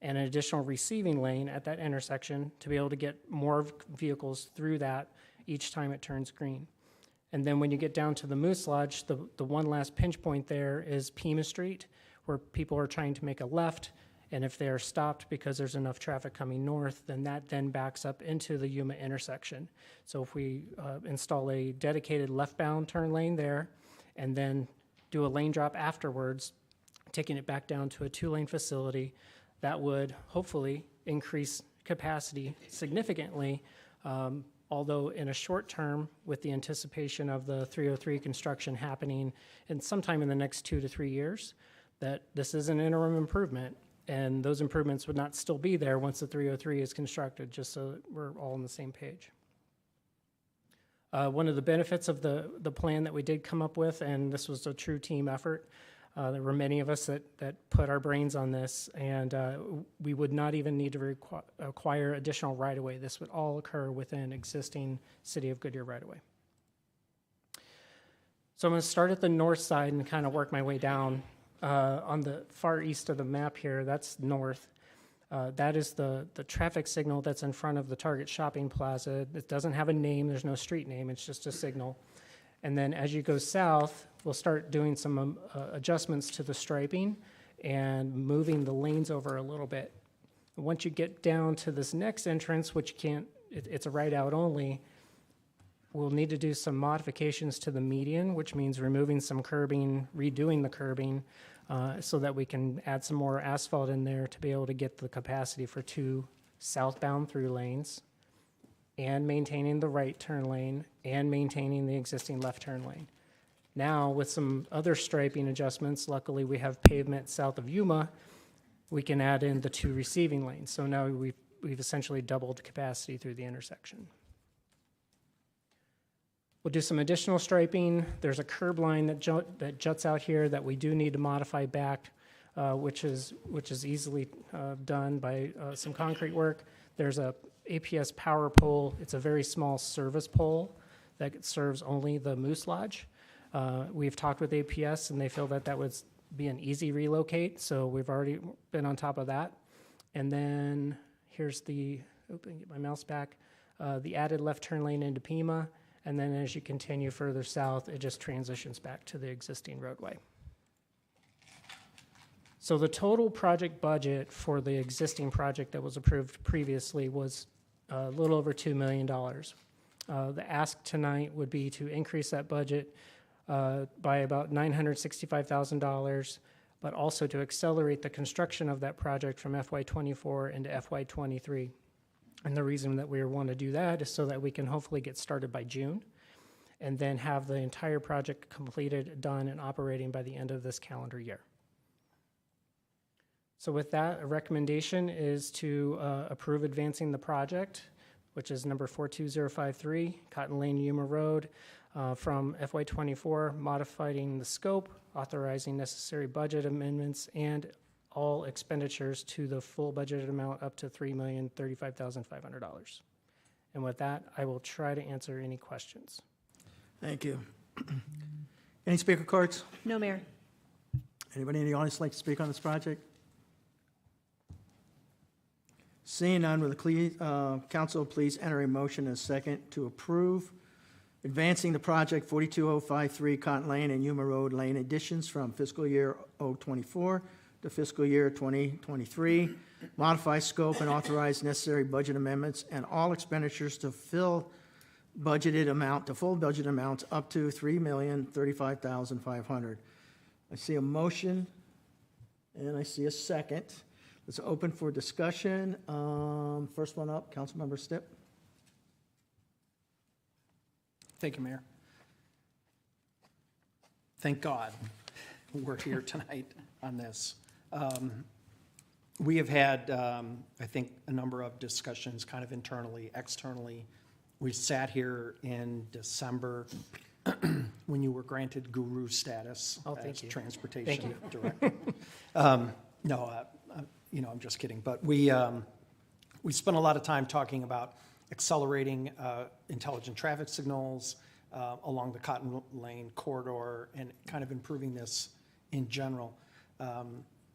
and an additional receiving lane at that intersection to be able to get more vehicles through that each time it turns green. And then when you get down to the Moose Lodge, the one last pinch point there is Pima Street, where people are trying to make a left, and if they are stopped because there's enough traffic coming north, then that then backs up into the Yuma intersection. So if we install a dedicated left-bound turn lane there, and then do a lane drop afterwards, taking it back down to a 2-lane facility, that would hopefully increase capacity significantly, although in a short term, with the anticipation of the 303 construction happening sometime in the next 2 to 3 years, that this is an interim improvement, and those improvements would not still be there once the 303 is constructed, just so that we're all on the same page. One of the benefits of the plan that we did come up with, and this was a true team effort, there were many of us that put our brains on this, and we would not even need to acquire additional right-of-way. This would all occur within existing City of Goodyear right-of-way. So I'm going to start at the north side and kind of work my way down. On the far east of the map here, that's north. That is the traffic signal that's in front of the Target Shopping Plaza. It doesn't have a name, there's no street name, it's just a signal. And then as you go south, we'll start doing some adjustments to the striping and moving the lanes over a little bit. Once you get down to this next entrance, which you can't, it's a right out only, we'll need to do some modifications to the median, which means removing some curbing, redoing the curbing, so that we can add some more asphalt in there to be able to get the capacity for 2 southbound through lanes, and maintaining the right turn lane, and maintaining the existing left turn lane. Now, with some other striping adjustments, luckily we have pavement south of Yuma, we can add in the 2 receiving lanes. So now we've essentially doubled capacity through the intersection. We'll do some additional striping. There's a curb line that juts out here that we do need to modify back, which is easily done by some concrete work. There's a APS power pole. It's a very small service pole that serves only the Moose Lodge. We've talked with APS, and they feel that would be an easy relocate, so we've already been on top of that. And then here's the, get my mouse back, the added left turn lane into Pima, And then as you continue further south, it just transitions back to the existing roadway. So the total project budget for the existing project that was approved previously was a little over $2 million. The ask tonight would be to increase that budget by about $965,000, but also to accelerate the construction of that project from FY24 into FY23. And the reason that we want to do that is so that we can hopefully get started by June and then have the entire project completed, done, and operating by the end of this calendar year. So with that, a recommendation is to approve advancing the project, which is number 42053, Cotton Lane, Yuma Road, from FY24, modifying the scope, authorizing necessary budget amendments, and all expenditures to the full budgeted amount up to $3,035,500. And with that, I will try to answer any questions. Thank you. Any speaker cards? No, Mayor. Anybody in the audience like to speak on this project? Seeing none, will the council please enter a motion and a second to approve advancing the project 42053 Cotton Lane and Yuma Road Lane additions from fiscal year 024 to fiscal year 2023, modify scope and authorize necessary budget amendments and all expenditures to full budget amounts up to $3,035,500. I see a motion and I see a second. It's open for discussion. First one up, Councilmember Stipp. Thank you, Mayor. Thank God we're here tonight on this. We have had, I think, a number of discussions kind of internally, externally. We sat here in December when you were granted guru status as transportation director. I'm just kidding. But we spent a lot of time talking about accelerating intelligent traffic signals along the Cotton Lane corridor and kind of improving this in general.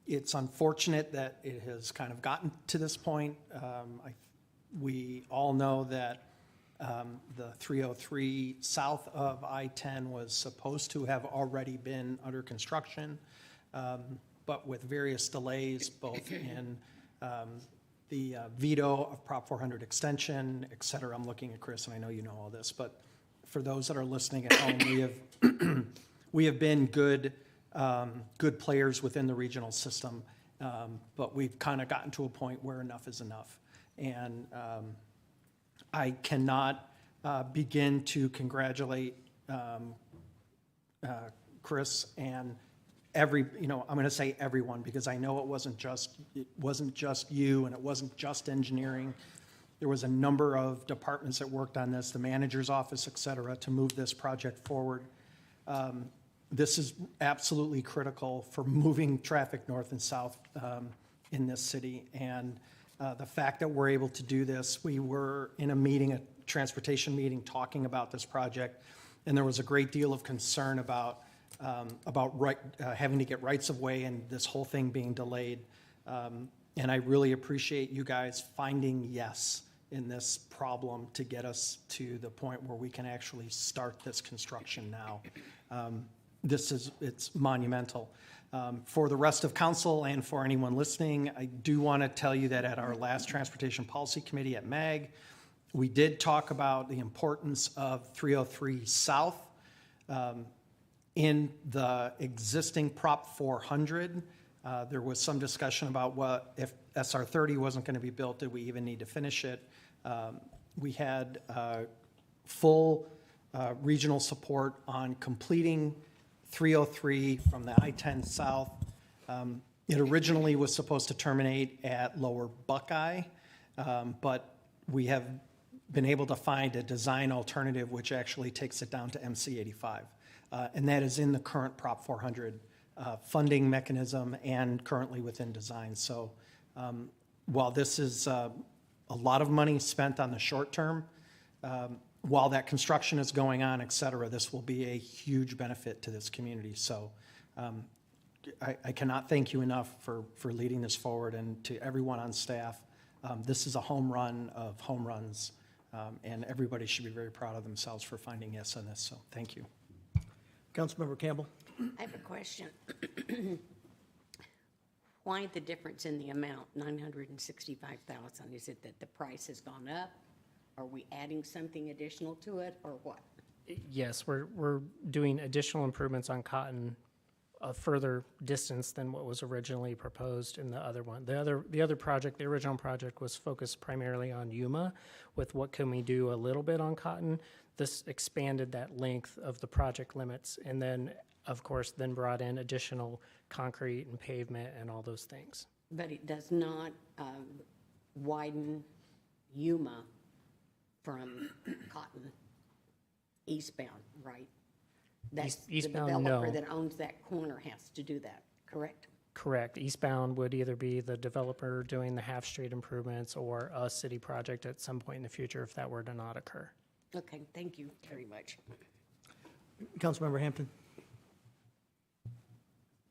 It's unfortunate that it has kind of gotten to this point. We all know that the 303 south of I-10 was supposed to have already been under construction, but with various delays, both in the veto of Prop 400 extension, et cetera. I'm looking at Chris, and I know you know all this, but for those that are listening at home, we have been good players within the regional system, but we've kind of gotten to a point where enough is enough. And I cannot begin to congratulate Chris and I'm going to say everyone, because I know it wasn't just you, and it wasn't just engineering. There was a number of departments that worked on this, the manager's office, et cetera, to move this project forward. This is absolutely critical for moving traffic north and south in this city. And the fact that we're able to do this, we were in a meeting, a transportation meeting, talking about this project, and there was a great deal of concern about having to get rights of way and this whole thing being delayed. And I really appreciate you guys finding yes in this problem to get us to the point where we can actually start this construction now. It's monumental. For the rest of council and for anyone listening, I do want to tell you that at our last Transportation Policy Committee at MAG, we did talk about the importance of 303 South. In the existing Prop 400, there was some discussion about what if SR 30 wasn't going to be built, did we even need to finish it? We had full regional support on completing 303 from the I-10 south. It originally was supposed to terminate at Lower Buckeye, but we have been able to find a design alternative which actually takes it down to MC 85. And that is in the current Prop 400 funding mechanism and currently within design. So while this is a lot of money spent on the short term, while that construction is going on, et cetera, this will be a huge benefit to this community. So I cannot thank you enough for leading this forward, and to everyone on staff. This is a home run of home runs And everybody should be very proud of themselves for finding yes on this, so thank you. Councilmember Campbell? I have a question. Why the difference in the amount, 965,000? Is it that the price has gone up? Are we adding something additional to it, or what? Yes, we're doing additional improvements on Cotton a further distance than what was originally proposed in the other one. The other project, the original project, was focused primarily on Yuma with what can we do a little bit on Cotton. This expanded that length of the project limits and then, of course, then brought in additional concrete and pavement and all those things. But it does not widen Yuma from Cotton eastbound, right? That's Eastbound, the developer no. that owns that corner has to do that, correct? Correct. Eastbound would either be the developer doing the half-street improvements or a city project at some point in the future if that were to not occur. Okay, thank you very much. Councilmember Hampton?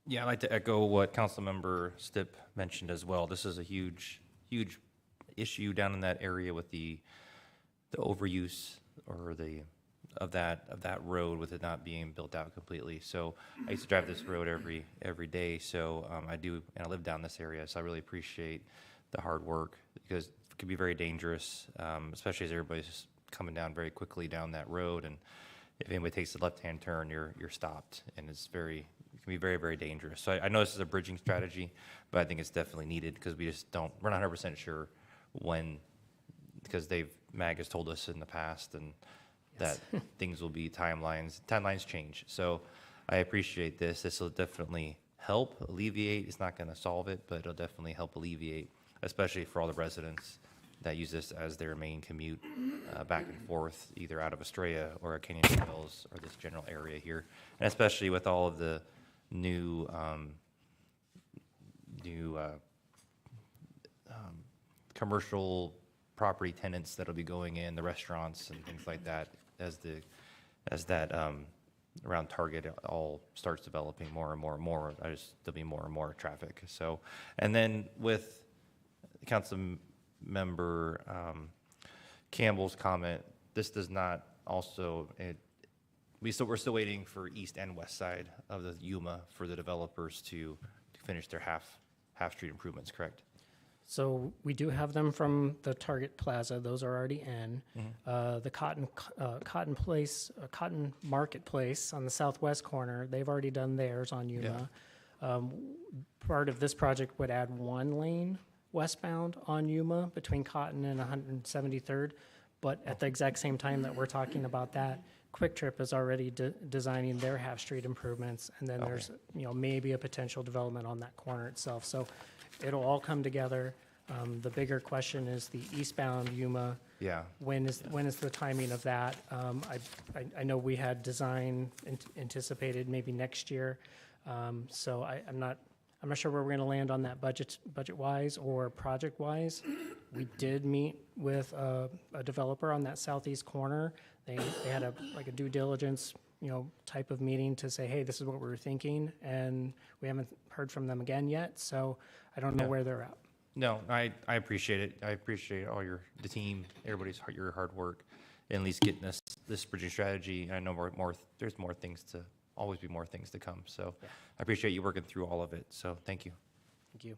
Yeah, I'd like to echo what Councilmember Stipp mentioned as well. This is a huge, huge issue down in that area with the overuse or of that road with it not being built out completely. So I used to drive this road every day. So I live down this area. So I really appreciate the hard work because it can be very dangerous, especially as everybody's coming down very quickly down that road. And if anybody takes the left-hand turn, you're stopped, and it can be very, very dangerous. So I know this is a bridging strategy, but I think it's definitely needed because we're not 100% sure when, because MAG has told us in the past and that things will be timelines change. So I appreciate this. This will definitely help alleviate. It's not going to solve it, but it'll definitely help alleviate, especially for all the residents that use this as their main commute back and forth, either out of Estrella or Canyon Hills or this general area here. And especially with all of the new commercial property tenants that'll be going in, the restaurants and things like that, as that around Target all starts developing more and more and more. There'll be more and more traffic. So, and then with Councilmember Campbell's comment, this does not also. We're still waiting for east and west side of the Yuma for the developers to finish their half-street improvements, correct? So we do have them from the Target Plaza. Those are already in. The Cotton Marketplace on the southwest corner, they've already done theirs on Yuma. Part of this project would add one lane westbound on Yuma between Cotton and 173rd. But at the exact same time that we're talking about that, Quick Trip is already designing their half-street improvements, and then there's maybe a potential development on that corner itself. So it'll all come together. The bigger question is the eastbound Yuma. Yeah. When is the timing of that? I know we had design anticipated maybe next year. So I'm not sure where we're going to land on that budget-wise or project-wise. We did meet with a developer on that southeast corner. They had a due diligence, type of meeting to say, hey, this is what we were thinking, and we haven't heard from them again yet. So I don't know where they're at. No, I appreciate it. I appreciate the team, your hard work, and at least getting this bridging strategy. I know there's always be more things to come. So I appreciate you working through all of it. So thank you. Thank you.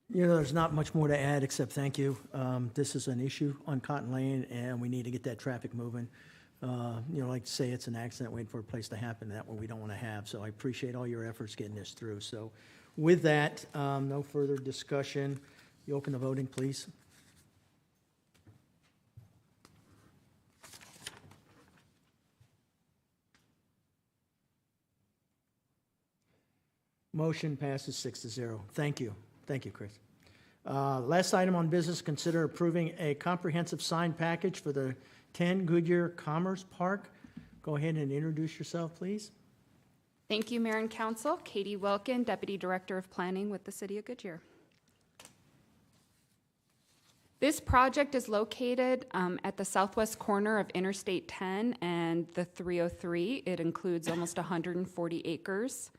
There's not much more to add except thank you. This is an issue on Cotton Lane, and we need to get that traffic moving. Like to say it's an accident waiting for a place to happen, that one we don't want to have. So I appreciate all your efforts getting this through. So with that, no further discussion. You open the voting, please. Motion passes 6-0. Thank you. Thank you, Chris. Last item on business, consider approving a comprehensive sign package for the 10 Goodyear Commerce Park. Go ahead and introduce yourself, please. Thank you, Mayor and Council. Katie Wilkin, Deputy Director of Planning with the City of Goodyear. This project is located at the southwest corner of Interstate 10 and the 303. It includes almost 140 acres.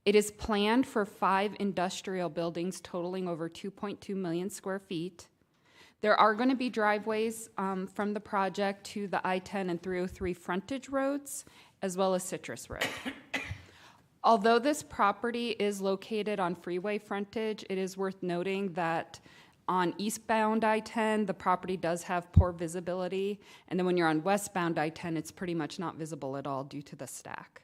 It is planned for 5 industrial buildings totaling over 2.2 million square feet. There are going to be driveways from the project to the I-10 and 303 frontage roads, as well as Citrus Road. Although this property is located on freeway frontage, it is worth noting that on eastbound I-10, the property does have poor visibility, and then when you're on westbound I-10, it's pretty much not visible at all due to the stack.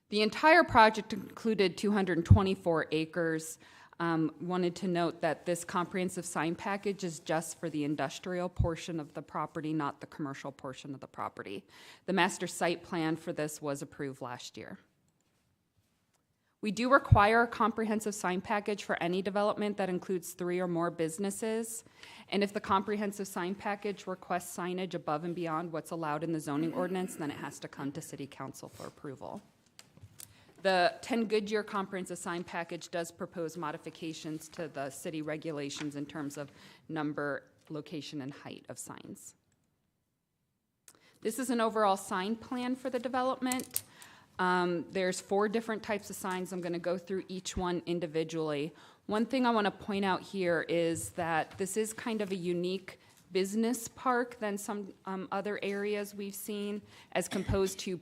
The entire project included 224 acres. Wanted to note that this comprehensive sign package is just for the industrial portion of the property, not the commercial portion of the property. The master site plan for this was approved last year. We do require a comprehensive sign package for any development that includes 3 or more businesses. And if the comprehensive sign package requests signage above and beyond what's allowed in the zoning ordinance, then it has to come to City Council for approval. The 10 Goodyear comprehensive sign package does propose modifications to the city regulations in terms of number, location, and height of signs. This is an overall sign plan for the development. There's 4 different types of signs. I'm going to go through each one individually. One thing I want to point out here is that this is kind of a unique business park than some other areas we've seen, as composed to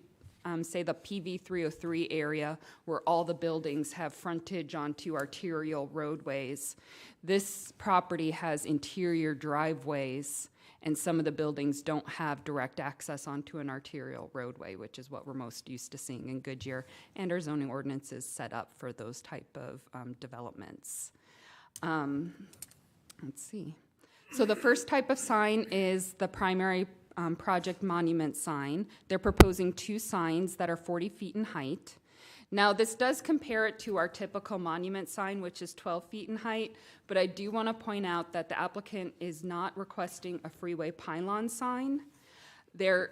say the PV 303 area, where all the buildings have frontage onto arterial roadways. This property has interior driveways, and some of the buildings don't have direct access onto an arterial roadway, which is what we're most used to seeing in Goodyear, and our zoning ordinance is set up for those type of developments. Let's see. So the first type of sign is the primary project monument sign. They're proposing 2 signs that are 40 feet in height. Now, this does compare it to our typical monument sign, which is 12 feet in height, but I do want to point out that the applicant is not requesting a freeway pylon sign. They're,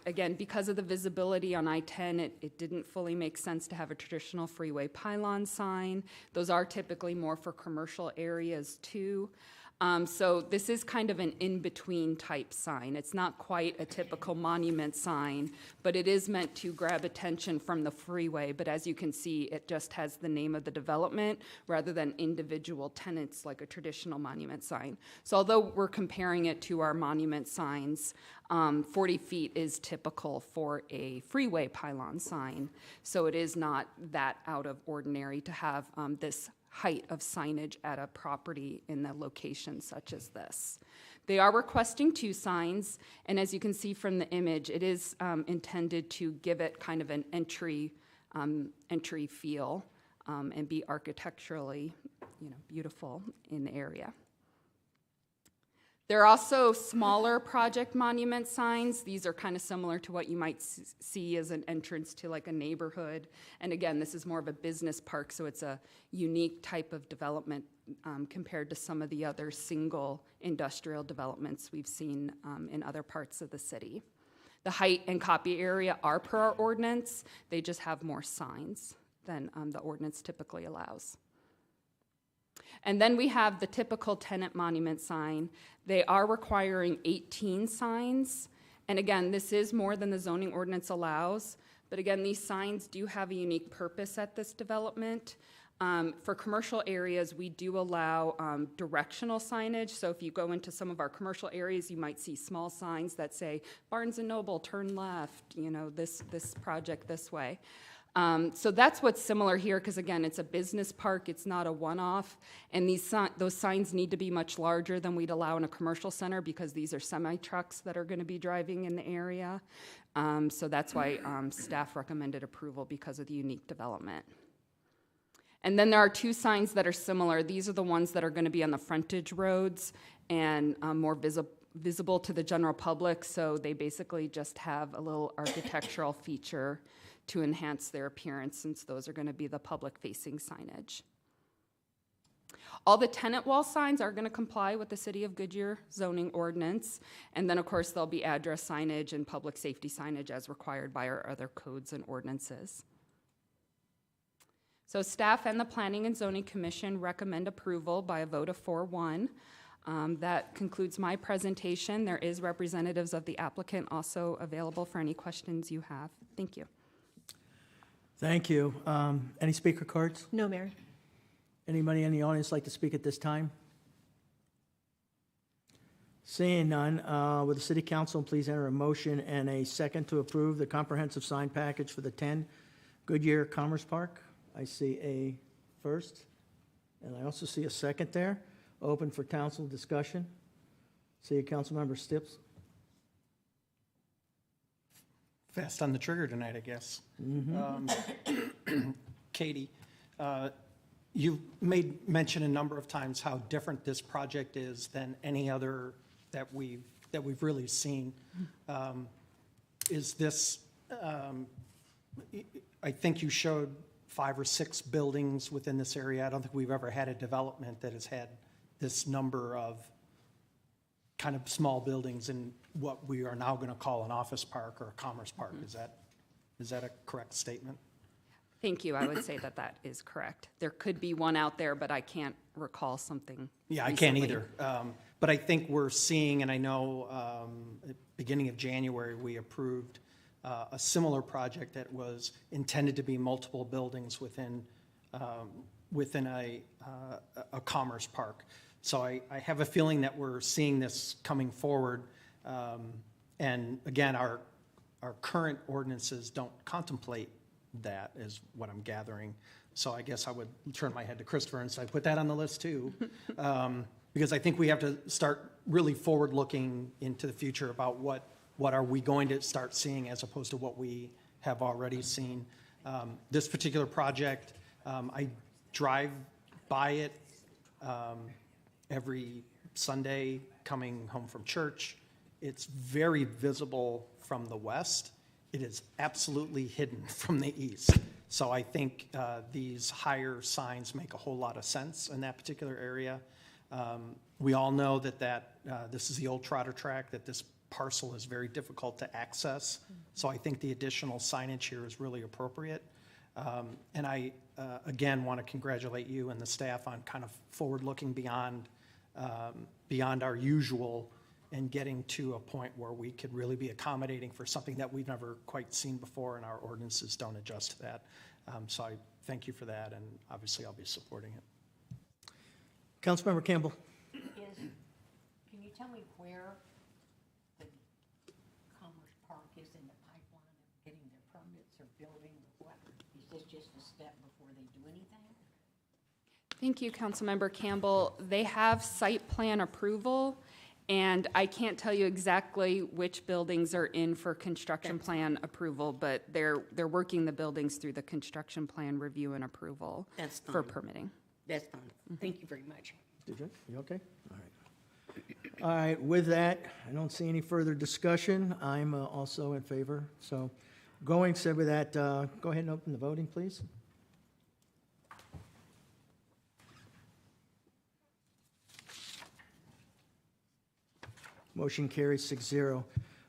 again, because of the visibility on I-10, it didn't fully make sense to have a traditional freeway pylon sign. Those are typically more for commercial areas too. So this is kind of an in-between type sign. It's not quite a typical monument sign, but it is meant to grab attention from the freeway. But as you can see, it just has the name of the development rather than individual tenants like a traditional monument sign. So although we're comparing it to our monument signs, 40 feet is typical for a freeway pylon sign. So it is not that out of ordinary to have this height of signage at a property in a location such as this. They are requesting 2 signs, and as you can see from the image, it is intended to give it kind of an entry feel and be architecturally, beautiful in the area. There are also smaller project monument signs. These are kind of similar to what you might see as an entrance to like a neighborhood. And again, this is more of a business park, so it's a unique type of development compared to some of the other single industrial developments we've seen in other parts of the city. The height and copy area are per our ordinance. They just have more signs than the ordinance typically allows. And then we have the typical tenant monument sign. They are requiring 18 signs. And again, this is more than the zoning ordinance allows. But again, these signs do have a unique purpose at this development. For commercial areas, we do allow directional signage. So if you go into some of our commercial areas, you might see small signs that say, Barnes & Noble, turn left, this project this way. So that's what's similar here, because again, it's a business park, it's not a one-off, and those signs need to be much larger than we'd allow in a commercial center because these are semi-trucks that are going to be driving in the area. So that's why staff recommended approval because of the unique development. And then there are 2 signs that are similar. These are the ones that are going to be on the frontage roads and more visible to the general public, so they basically just have a little architectural feature to enhance their appearance, since those are going to be the public-facing signage. All the tenant wall signs are going to comply with the City of Goodyear zoning ordinance, and then of course there'll be address signage and public safety signage as required by our other codes and ordinances. So staff and the Planning and Zoning Commission recommend approval by a vote of 4-1. That concludes my presentation. There is representatives of the applicant also available for any questions you have. Thank you. Thank you. Any speaker cards? No, Mayor. Anybody in the audience like to speak at this time? Seeing none, would the city council please enter a motion and a second to approve the comprehensive sign package for the 10 Goodyear Commerce Park? I see a first, and I also see a second there. Open for council discussion. See Councilmember Stips. Fast on the trigger tonight, I guess. Katie, you've made mention a number of times how different this project is than any other that we've really seen. Is this, I think you showed 5 or 6 buildings within this area. I don't think we've ever had a development that has had this number of kind of small buildings in what we are now going to call an office park or a commerce park. Is that a correct statement? Thank you. I would say that that is correct. There could be one out there, but I can't recall something. Yeah, I can't recently. either. But I think we're seeing, and I know at beginning of January, we approved a similar project that was intended to be multiple buildings within a commerce park. So I have a feeling that we're seeing this coming forward. And again, our current ordinances don't contemplate that, is what I'm gathering. So I guess I would turn my head to Christopher and say, put that on the list too. Because I think we have to start really forward-looking into the future about what are we going to start seeing as opposed to what we have already seen. This particular project, I drive by it every Sunday coming home from church. It's very visible from the west. It is absolutely hidden from the east. So I think these higher signs make a whole lot of sense in that particular area. We all know that this is the old Trotter track, that this parcel is very difficult to access. So I think the additional signage here is really appropriate. And I, again, want to congratulate you and the staff on kind of forward-looking beyond our usual and getting to a point where we could really be accommodating for something that we've never quite seen before, and our ordinances don't adjust to that. So I thank you for that, and obviously I'll be supporting it. Councilmember Campbell. Can you tell me where the Commerce Park is in the pipeline of getting their permits or building or what? Is this just a step before they do anything? Thank you, Councilmember Campbell. They have site plan approval, and I can't tell you exactly which buildings are in for construction plan approval, but they're working the buildings through the construction plan review and approval That's for fine. permitting. That's fine. Thank you very much. Did you? You okay? All right. All right, with that, I don't see any further discussion. I'm also in favor. So going said with that, go ahead and open the voting, please. Motion carries 6-0.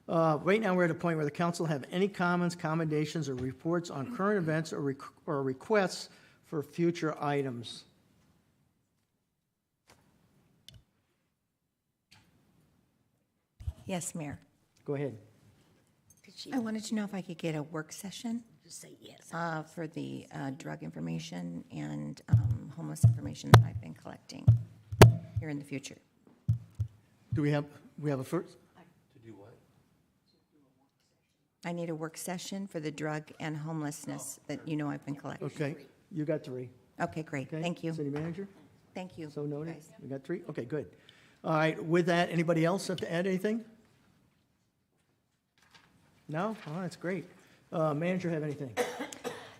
Right now, we're at a point where the council have any comments, commendations, or reports on current events or requests for future items. Yes, Mayor. Go ahead. I wanted to know if I could get a work session Just say yes. for the drug information and homeless information that I've been collecting here in the future. Do we have a first? I need a work session for the drug and homelessness that you know I've been collecting. Okay, you got 3. Okay, great. Okay, Thank you. City manager? Thank you. So noted. guys. We got 3? Okay, good. All right, with that, anybody else have to add anything? No? Oh, that's great. Manager have anything?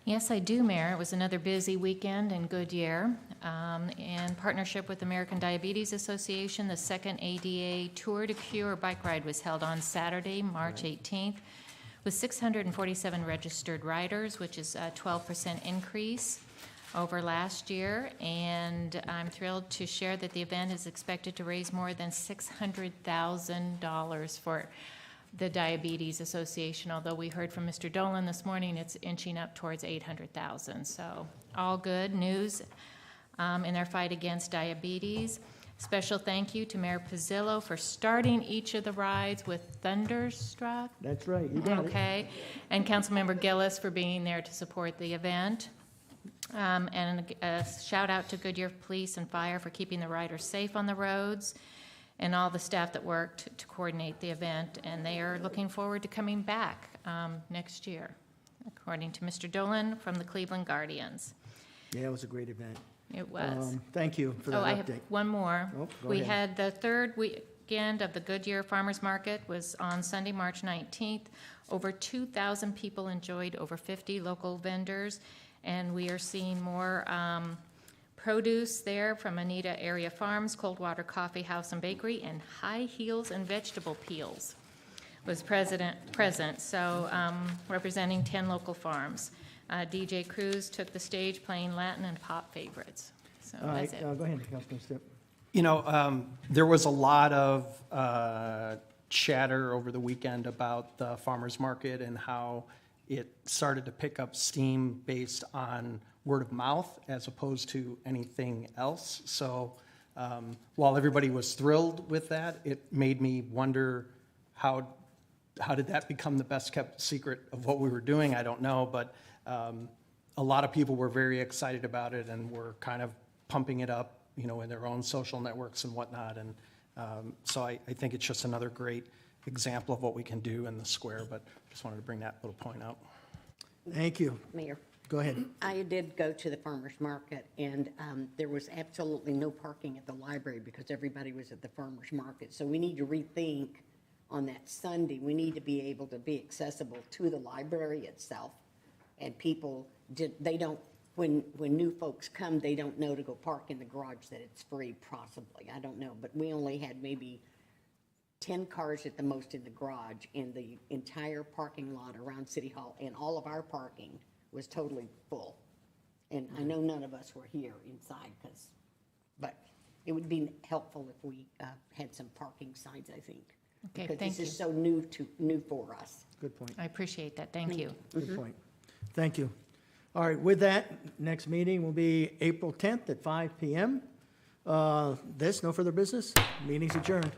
Yes, I do, Mayor. It was another busy weekend in Goodyear. In partnership with American Diabetes Association, the second ADA Tour to Cure bike ride was held on Saturday, March 18th, with 647 registered riders, which is a 12% increase over last year. And I'm thrilled to share that the event is expected to raise more than $600,000 for the Diabetes Association, although we heard from Mr. Dolan this morning, it's inching up towards $800,000. So all good news in their fight against diabetes. Special thank you to Mayor Pizzillo for starting each of the rides with Thunderstruck. That's right, you got it. Okay, and Councilmember Gillis for being there to support the event. And a shout out to Goodyear Police and Fire for keeping the riders safe on the roads. and all the staff that worked to coordinate the event, and they are looking forward to coming back next year, according to Mr. Dolan from the Cleveland Guardians. Yeah, it was a great event. It was. Thank you for that Oh, I have update. one more. Oh, go We ahead. had the third weekend of the Goodyear Farmers Market was on Sunday, March 19th. Over 2,000 people enjoyed over 50 local vendors, and we are seeing more produce there from Anita Area Farms, Coldwater Coffee House and Bakery, and High Heels and Vegetable Peels was present, so representing 10 local farms. DJ Cruz took the stage playing Latin and pop favorites. So All right, that's it. go ahead, Councilman Stipp. You know, there was a lot of chatter over the weekend about the farmer's market and how it started to pick up steam based on word of mouth as opposed to anything else. So while everybody was thrilled with that, it made me wonder how did that become the best kept secret of what we were doing? I don't know, but a lot of people were very excited about it and were kind of pumping it up, you know, in their own social networks and whatnot. And so I think it's just another great example of what we can do in the square, but just wanted to bring that little point out. Thank you. Mayor, Go ahead. I did go to the farmer's market, and there was absolutely no parking at the library because everybody was at the farmer's market. So we need to rethink on that Sunday. We need to be able to be accessible to the library itself. And people, they don't, when new folks come, they don't know to go park in the garage that it's free, possibly. I don't know, but we only had maybe 10 cars at the most in the garage, and the entire parking lot around City Hall and all of our parking was totally full. And I know none of us were here inside but it would be helpful if we had some parking signs, I think. Okay, Because thank this you. is so new for us. Good point. I appreciate that. Thank you. Good point. Thank you. All right, with that, next meeting will be April 10th at 5 PM. No further business. Meeting's adjourned.